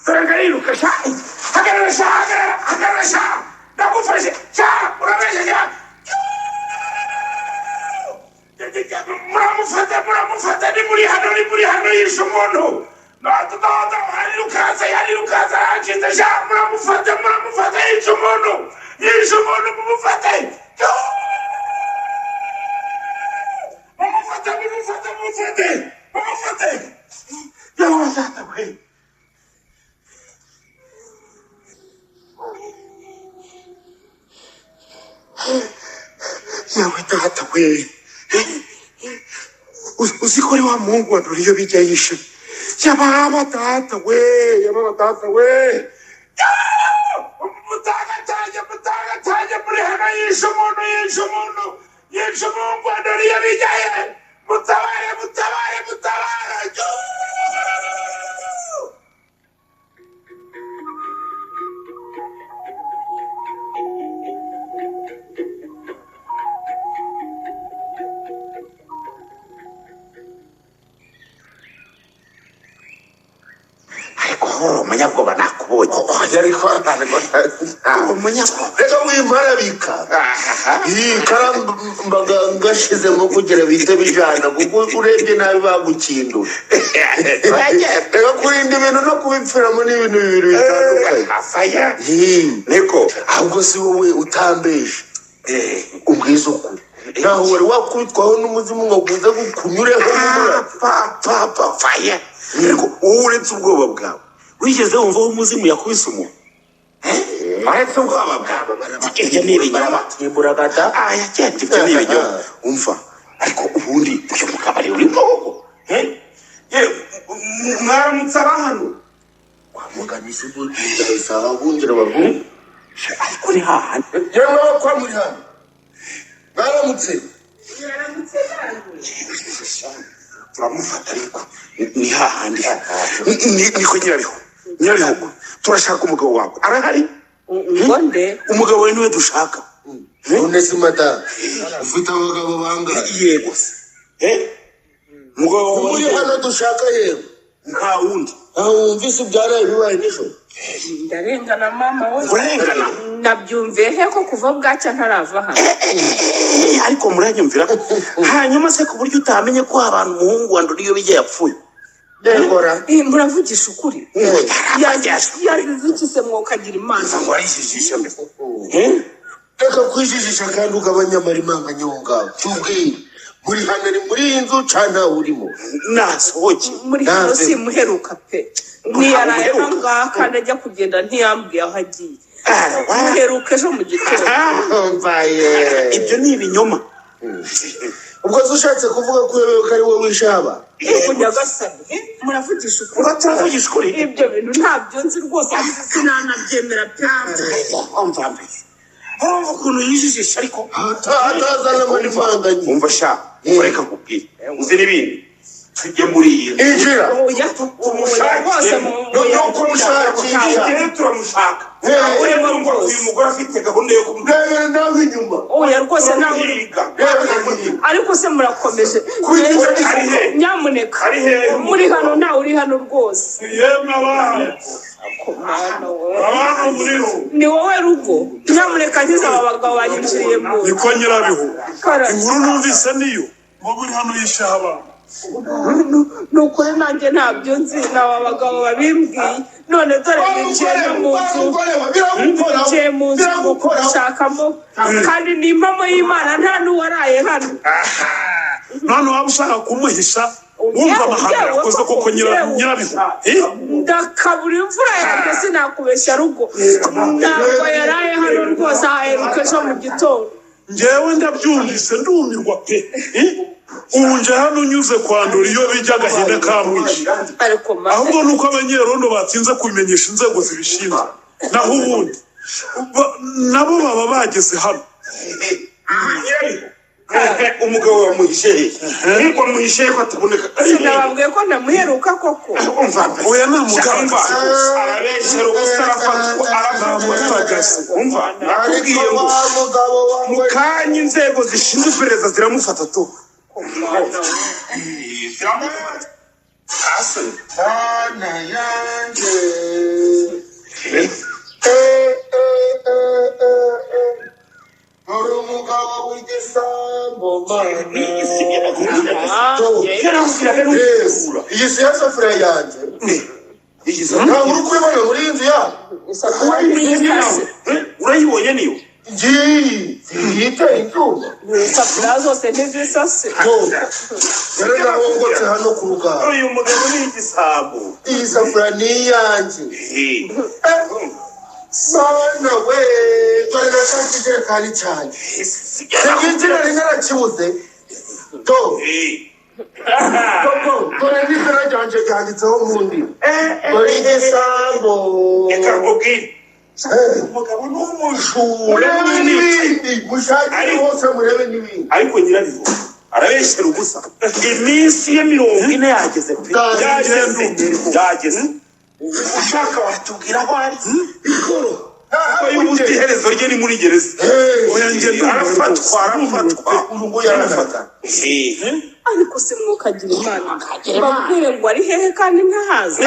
Tarangariruka sha hagarara sha ndagufashe sha urabeshya sha muramufata ni muri hano yishe umuntu yarirukaza yakize sha muramufata yishe umuntu mumufate yawe data we yawe data we uzi ko ari wa muhungu wa dore iyo bijya yishe yababa data we mutagatage muri hano yishe umuntu wa dore iyo bijya ye mutabare umunyabwoba nakubonye umunyabwoba reka wimparabika iyi karambaga ngashizemo kugira bite bijana kuko urebye nabi bagukindura reka kurinda ibintu no kubipfiramo n'ibintu bibiri bitandukanye niko ahubwo si wowe utambeje ubwiza ukuri ntaho wari wakubitwaho n'umuzimu ngo uze kunyureho papa faya yego wowe uretse ubwoba bwawe wigeze wumva aho umuzimu yakubise umuntu uretse ubwoba bwawe ibyo ni ibinyoma ntiburagata yakenda ibyo ni ibinyoma umva ariko ubundi uyu mugabo ari uri bwoko mwaramutse abahano wamuganisha ubungira isaha bungira baguru ariko ni hahandi yewe kwa muri hano mwaramutse turamufata ariko ni hahandi niko nyirabihugu turashaka umugabo wawe arahari ngonde umugabo we niwe dushaka none se mata ufite abagabo bangahe yego se umugabo muri hano dushaka yewe nta wundi aho wumvise ibyaraye bibaye nijoro ndarengana mama we urengana nabyumviye he ko kuva bwacya ntarava hano ariko muranyumvira hanyuma se ku buryo utamenye ko abantu umuhungu wa ndori iyo bijya yapfuye ndengora muravugisha ukuri yazize iki se mwokagira imana ngo arijijisha mbese reka kwijijisha kandi ugabanya amarimanga nyonga cyubwire muri hano ni muri iyi nzu cyane urimo nasohoke muri hano simuheruka pe ntiyaraye ahangaha kandi ajya kugenda ntiyambwiye aho agiye muheruka ejo mu gitondo mvaye ibyo ni ibinyoma ubwo se ushatse kuvuga ko ari wowe wishaba nyagasani muravugisha ukuri turavugisha ukuri ibyo bintu ntabyo nzi rwose sinanabyemera pe umva ukuntu yijijisha ariko atazana amarimanga umva sha ureka kubwira uzi n'ibindi tujye muri iyi injira rwose nuko mushakisha turamushaka urimo ngo uyu mugore afite gahunda yo kumubwira nawe inyuma oya rwose nawe ariko se murakomeje nyamuneka muri hano ntawe uri hano rwose yemwe abana ni wowe rugo nyamuneka nkiza aba bagabo banyinjiriye mu niko nyirabihu inkuru numvise niyo ngo uri hano yishaha abantu ni ukuri nanjye ntabyo nzi ni aba bagabo babimbwiye none dore binjiye no mu nzu binjiye mu nzu gushakamo kandi ni impamo y'imana nta n'uwaraye hano none waba ushaka kumuhisha wumva amahanga yakoze koko nyirabihu ndakabura imvura yanjye sinakubeshya rugo ntabwo yaraye hano rwose aheruka ejo mu gitondo njyewe ndabyumvise ndumirwa pe ubu nje hano unyuze kwandura iyo bijya agahene kamwishe ahubwo nuko abanyerondo batinze kubimenyesha inzego zibishinzwe naho ubundi nabo baba bageze hano umugabo wamuhishe niko muhishe ko ataboneka sinababwiye ko namuheruka koko oya namugamba arabeshera ubusa arafatwa aramufatagase umva nakubwiye ngo mu kanya inzego zishinzwe iperereza ziramufata tu Sana yanjye uri umugabo w'igisambo mana iyi si ya safuriya yanjye ntabwo uri kubibona muri iyi nzu yawe urayibonye niyo yiteye ibyuma isafuriya zose ntizisase rero nahongotse hano ku rugamba uyu mugabo ni igisambo iyi safuriya ni iyanjye sana we dore nashaka ijerekani cyane ngiki nari narakibuze dore n'izina ryanjye ryanditseho mu ndimi dore igisambo reka nkubwire umugabo ni umujura n'ibindi mushakire hose murebe n'ibindi ariko nyirabihu arabeshyera ubusa iminsi ye 40 yageze pe yageze ushaka watubwira aho ari bikoro kuko yubuze iherezo rye ni muri gereza oya ngende arafatwa urugo yarafata ariko se mwokagira imana babwire ngo ari hehe kandi ntahazi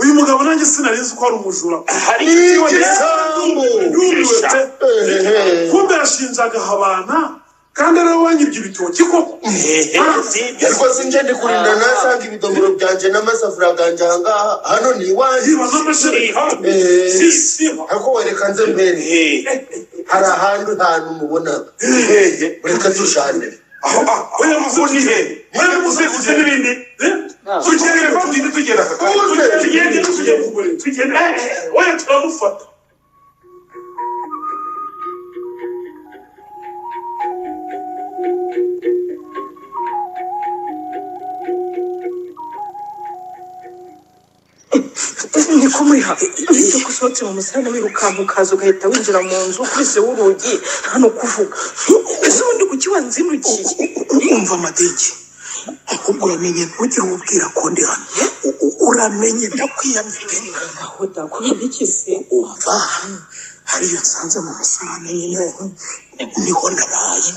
uyu mugabo nanjye sinarinzi ko ari umujura hari igisambo kumbe yashinjaga abana kandi ari wanyirya ibitoki koko ariko sinje ndi kurinda nasanga ibidomoro byanje n'amasafuriya ganje ahangaha hano ni iwanjye ibaza amashuri ariko wereka nze mbere hari ahandi hantu mubona reka tushanire oya muzi he oya muzi kuze n'ibindi tugende bavindi tugenda tugende oya turamufata niko muri hafi iyo gusohotse mu musarane wirukanka ukaza ugahita winjira mu nzu kwese w'urugi hano kuvuga ese ubundi kuki wanzinukiye umva amadege ahubwo uramenye ntugire ubwira ko ndi hano uramenye ndakwiyamye aho dakubera iki se umva hariyo nsanze mu musarane nyine niho naraye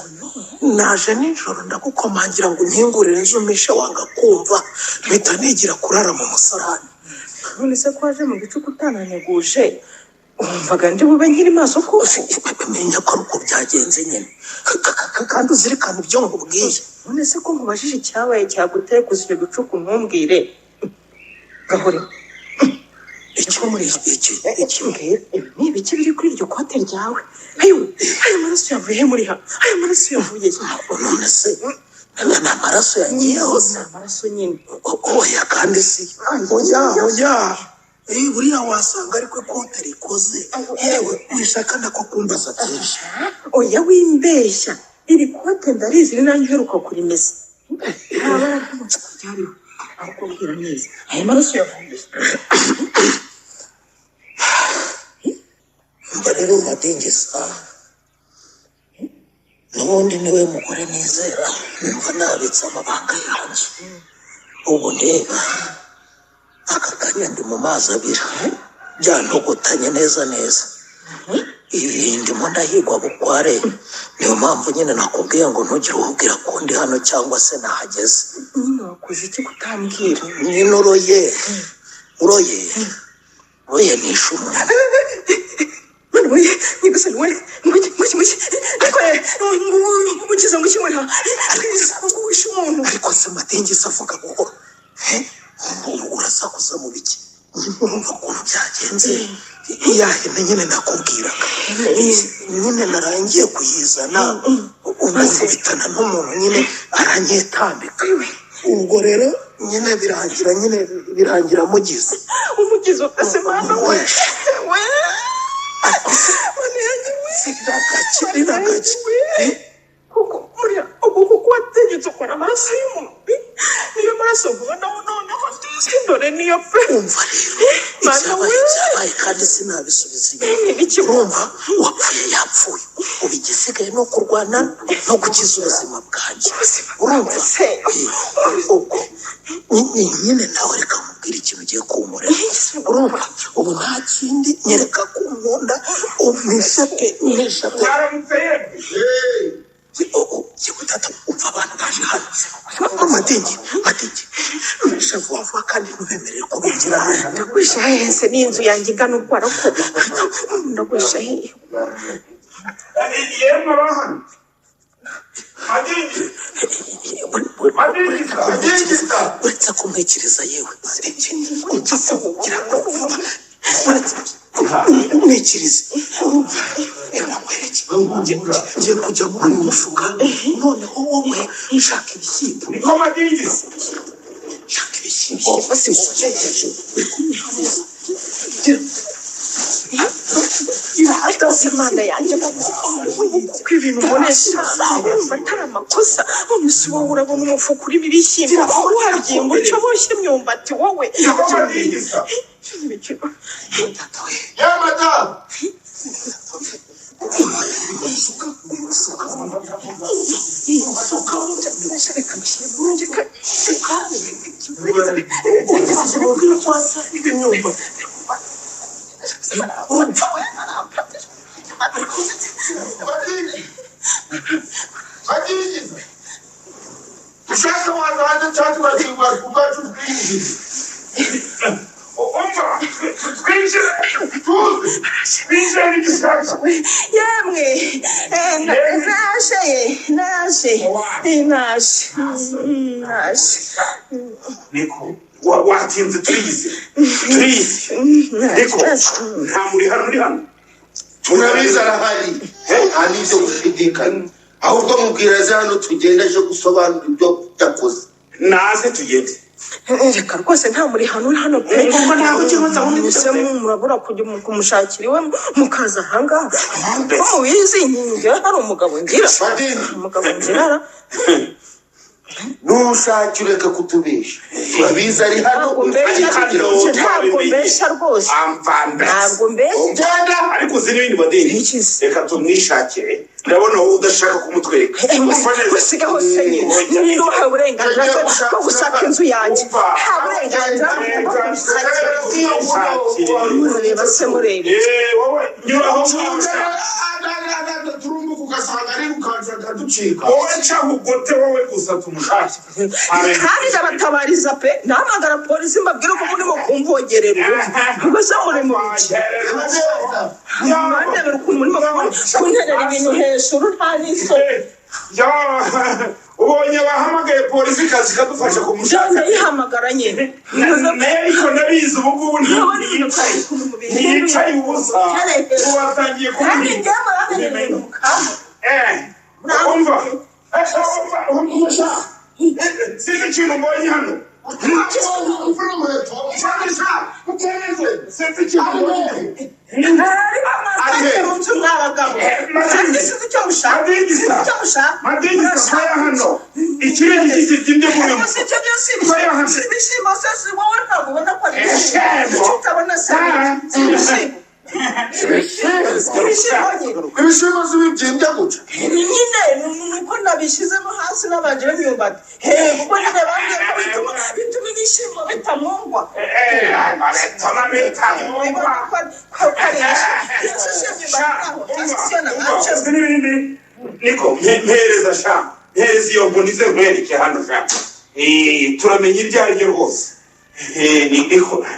naje nijoro ndagukomangira ngo unkingurire nzumishe wanga kumva mpita nigira kurara mu musarane none se ko waje mu gicuku utananeguje wumvaga ndi bube nkiri maso kose menya ko uko byagenze nyine kandi uzirikana ibyo nkubwiye none se ko nkubajije icyabaye cyaguteye kuza icyo gicuku ntumbwire gahore icyo muri iki mbwira ni ibiki biri kuri iryo kote ryawe ayo maraso yavuye he muri ha ayo maraso yavuye none se ni amaraso yagiyeho ni amaraso nyine oya kandi si oya buriya wasanga ariko ikote rikoze yewe wishaka nako kumbaza byinshi oya wimbeshya iri kote ndarizi ni nanjye uheruka kurimesa ntabara ry'umutuku ryariho ahubwo mbwira neza ayo maraso yavuye mba rero madingisa n'ubundi niwe mugore nizera numva nabitse amabanga yanjye ubu ndeba aka kanya ndi mu mazi abiri byantogotanye neza ndimo ndahigwa bukware niyo mpamvu nyine nakubwiye ngo ntugire uhubwira ko ndi hano cyangwa se nahageze nyine wakoze iki kutambwira nyine uroye nishe umuntu mwana we nyagasani we ngukiza ngo ukimure wishe umuntu ariko se madingisa avuga buhoro urasakuza mu biki urumva ukuntu byagenze yahene nyine nakubwiraga nyine narangiye kuyizana ubwo nkubitana n'umuntu nyine aranyetambika ubwo rero nyine birangira mugize umugize ukase mwana we kuko wategetse ukora amaraso y'umuntu niyo maraso vuba noneho ndizi dore niyo pe umva rero ibyabaye kandi sinabisubiza inyuma urumva wapfuye yapfuye ubu igisigaye ni ukurwana no gukiza ubuzima bwanjye urumva ubwo nyine nawe reka mubwire ikintu ugiye kunkorera urumva ubu nta kindi nyereka ko unkunda umpishe pe umva abantu baje hano amadingi mpishe vuba kandi ntubemerere ko binjira ndagwisha hese n'inzu yanjye igana urwara ko ndagwisha hehe uretse kumwikiriza yewe umwikirize ngiye kujya muri uyu mufuka noneho wowe ushaka ibishyimbo shaka ibishyimbo Imana yanjye kuko ibintu ubonesha wumva atari amakosa none si wowe urabona umufuka urimo ibishyimbo wabyimba uca boshye imyumbati wowe yamata ushaka waza cyangwa kubwacu bw'inzu yemwe naje niko watinze turizi niko nta muri hano turabizi arahari nta n'ibyo gushidikanya ahubwo mubwira aze hano tugenda aje gusobanura ibyo yakoze naze tugende reka rwose nta muri hano pe kuko ntabwo kibaza undi gusa murabura kujya kumushakira iwe mukaza ahangaha ko mubizi njye hari umugabo ngira nushake ureke kutubesha turabizi ari hano ntabwo mbesha rwose ntabwo mbesha ariko uzi n'ibindi badeni reka tumwishakire ndabona wowe udashaka kumutwereka gusiga hose nyine niba uhawe uburenganzira bwo gusaka inzu yanjye nta burenganzira bwo gusakira mureba se murebe wowe nyuraho turumbuka ugasanga ari rukanzaga ducika wowe cyangwa ugote wowe gusa tumushake kandi ndabatabariza pe nahamagara polisi mbabwire ko murimo kumvogerera ubwo se muri mu biki mwandebera ukuntu murimo kunterera ibintu hejuru nta n'isoni ubonye bahamagaye polisi ikazi ikadufasha kumushaka ndayihamagara nyine ariko nabizi ubu ngubu ntiyicaye ubusa watangiye kumenya umva sinzi ikintu mbonye hano ibishimbo z'ibibyimbya gutya nyine nuko nabishizemo hasi n'abanje b'imyumbati kuko nyine bambwiye ko bituma ibishimbo bitamungwa niko mpereza sha mpereza iyo mbonize nkwereke hano sha turamenya ibyo ari byo rwose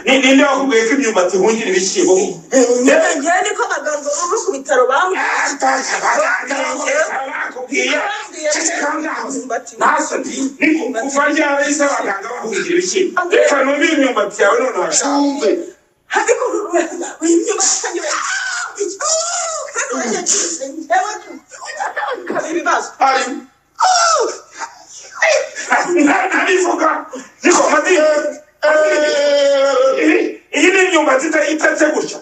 ninde wakubwiye ko imyumbati ihungira ibishyimbo ngewe niko abaganga bo ku bitaro kuva ryari se abaganga bahungira ibishyimbo reka numve imyumbati yawe none washumve ntabivuga niko madini iyi ni imyumbati itatse gutya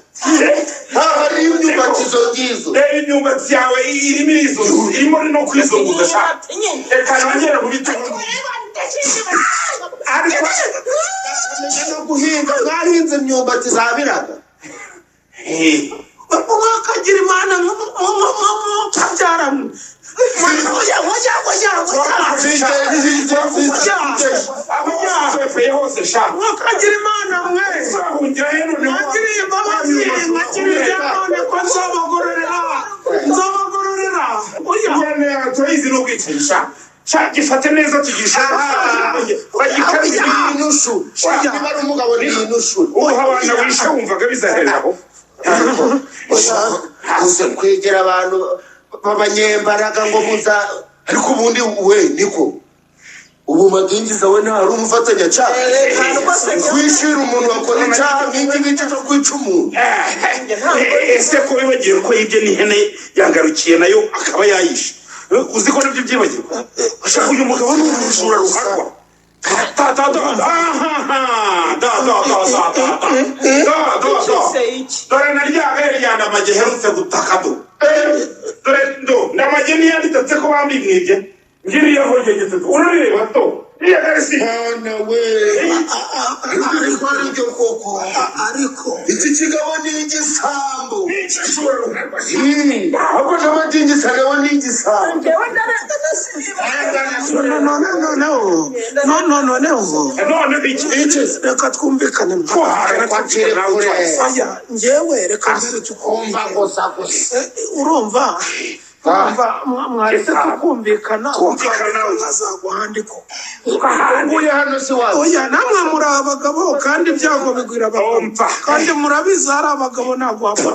hari imyumbati izo ngizo reba imyumbati yawe irimo no kwizunguza sha reka nongere mu bitugu ariko no guhinga mwahinze imyumbati zabiraga wakagira imana mukabyaramo wakagira imana mwe mwagiriye imbabazi mwagiriye none ko nzabagororera turayizi no kwicisha gifate neza tugishaka inushu niba ari umugabo ni inushu uha abana wishe wumvaga bizaheraho gusa kwegera abantu b'abanyembaraga ngo muza ariko ubundi we niko ubu madingiza we ntari umufatanyacyaha kwishira umuntu wakora icyaha nk'iki ngiki cyo kwica umuntu ese ko wibagiwe ko yibye n'ihene yagarukiye nayo akaba yayishe uzi ko nibyo byibagirwa uyu mugabo ni umujura ruharwa dore na rya bere ryandamage herutse gutaka do dore ndamage ntiyanditse ko bambimwibye ngiriye aho yegetse urareba to iya garisi nawe ariko aribyo koko ariko iki kigabo ni igisambo ahubwo n'amadingisa nawe ni igisambo reka twumvikane njyewe reka urumva mwaretse tukumvikana uguye hano si wawe oya namwe muri abagabo kandi ibyago bigwira abagabo kandi murabizi hari abagabo ntabwo wapfa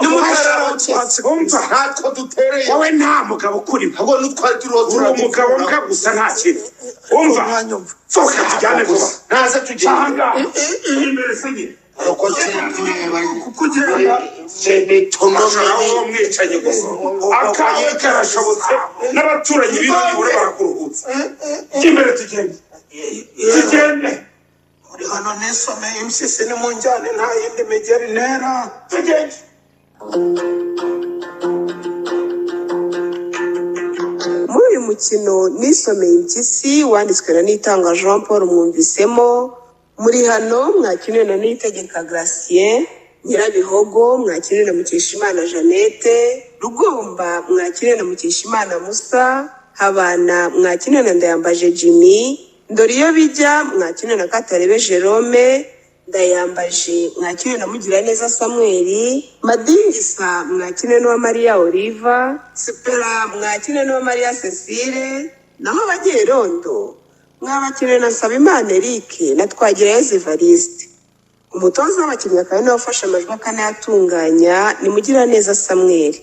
nimuhagarara utwatsi umva ntacyo dutereye wowe nta mugabo kuri ntabwo n'utwari turiho uri umugabo mbwa gusa nta kintu umva sohoka tujyane vuba ntaze tugenda imbere sinye uko tureba kugenda uwo mwicanyi gusa akawe karashobotse n'abaturanyi b'ibibura barakuruhutse imbere tugende uri hano nisomeye impyisi ni mu njyane nta yindi migeri ntera tugende muri uyu mukino nisomeye impyisi wanditswe na Nitanga Jean Paul mwumvisemo muri hano mwakiniwe na Niyitegeka Gratien, Nyirabihogo mwakiniwe na Mukeshimana Jeannette, Rugomba mwakiniwe na Mukeshimana Musa, Habana mwakiniwe na Ndayambaje Jimmy, Ndoriyo bijya mwakiniwe na Katarebe Jerome, Ndayambaje mwakiniwe na Mugiraneza Samuel, Madingisa mwakiniwe n'uwa Maria Oliva, Supera mwakiniwe n'uwa Maria Cecile, naho Abanyerondo mwabakiniwe na Nsabimana Eric na Twagirayezu Evariste. Umutoza w'abakinnyi akaba niwe wafashe amajwi akanayatunganya ni Mugiraneza Samuel.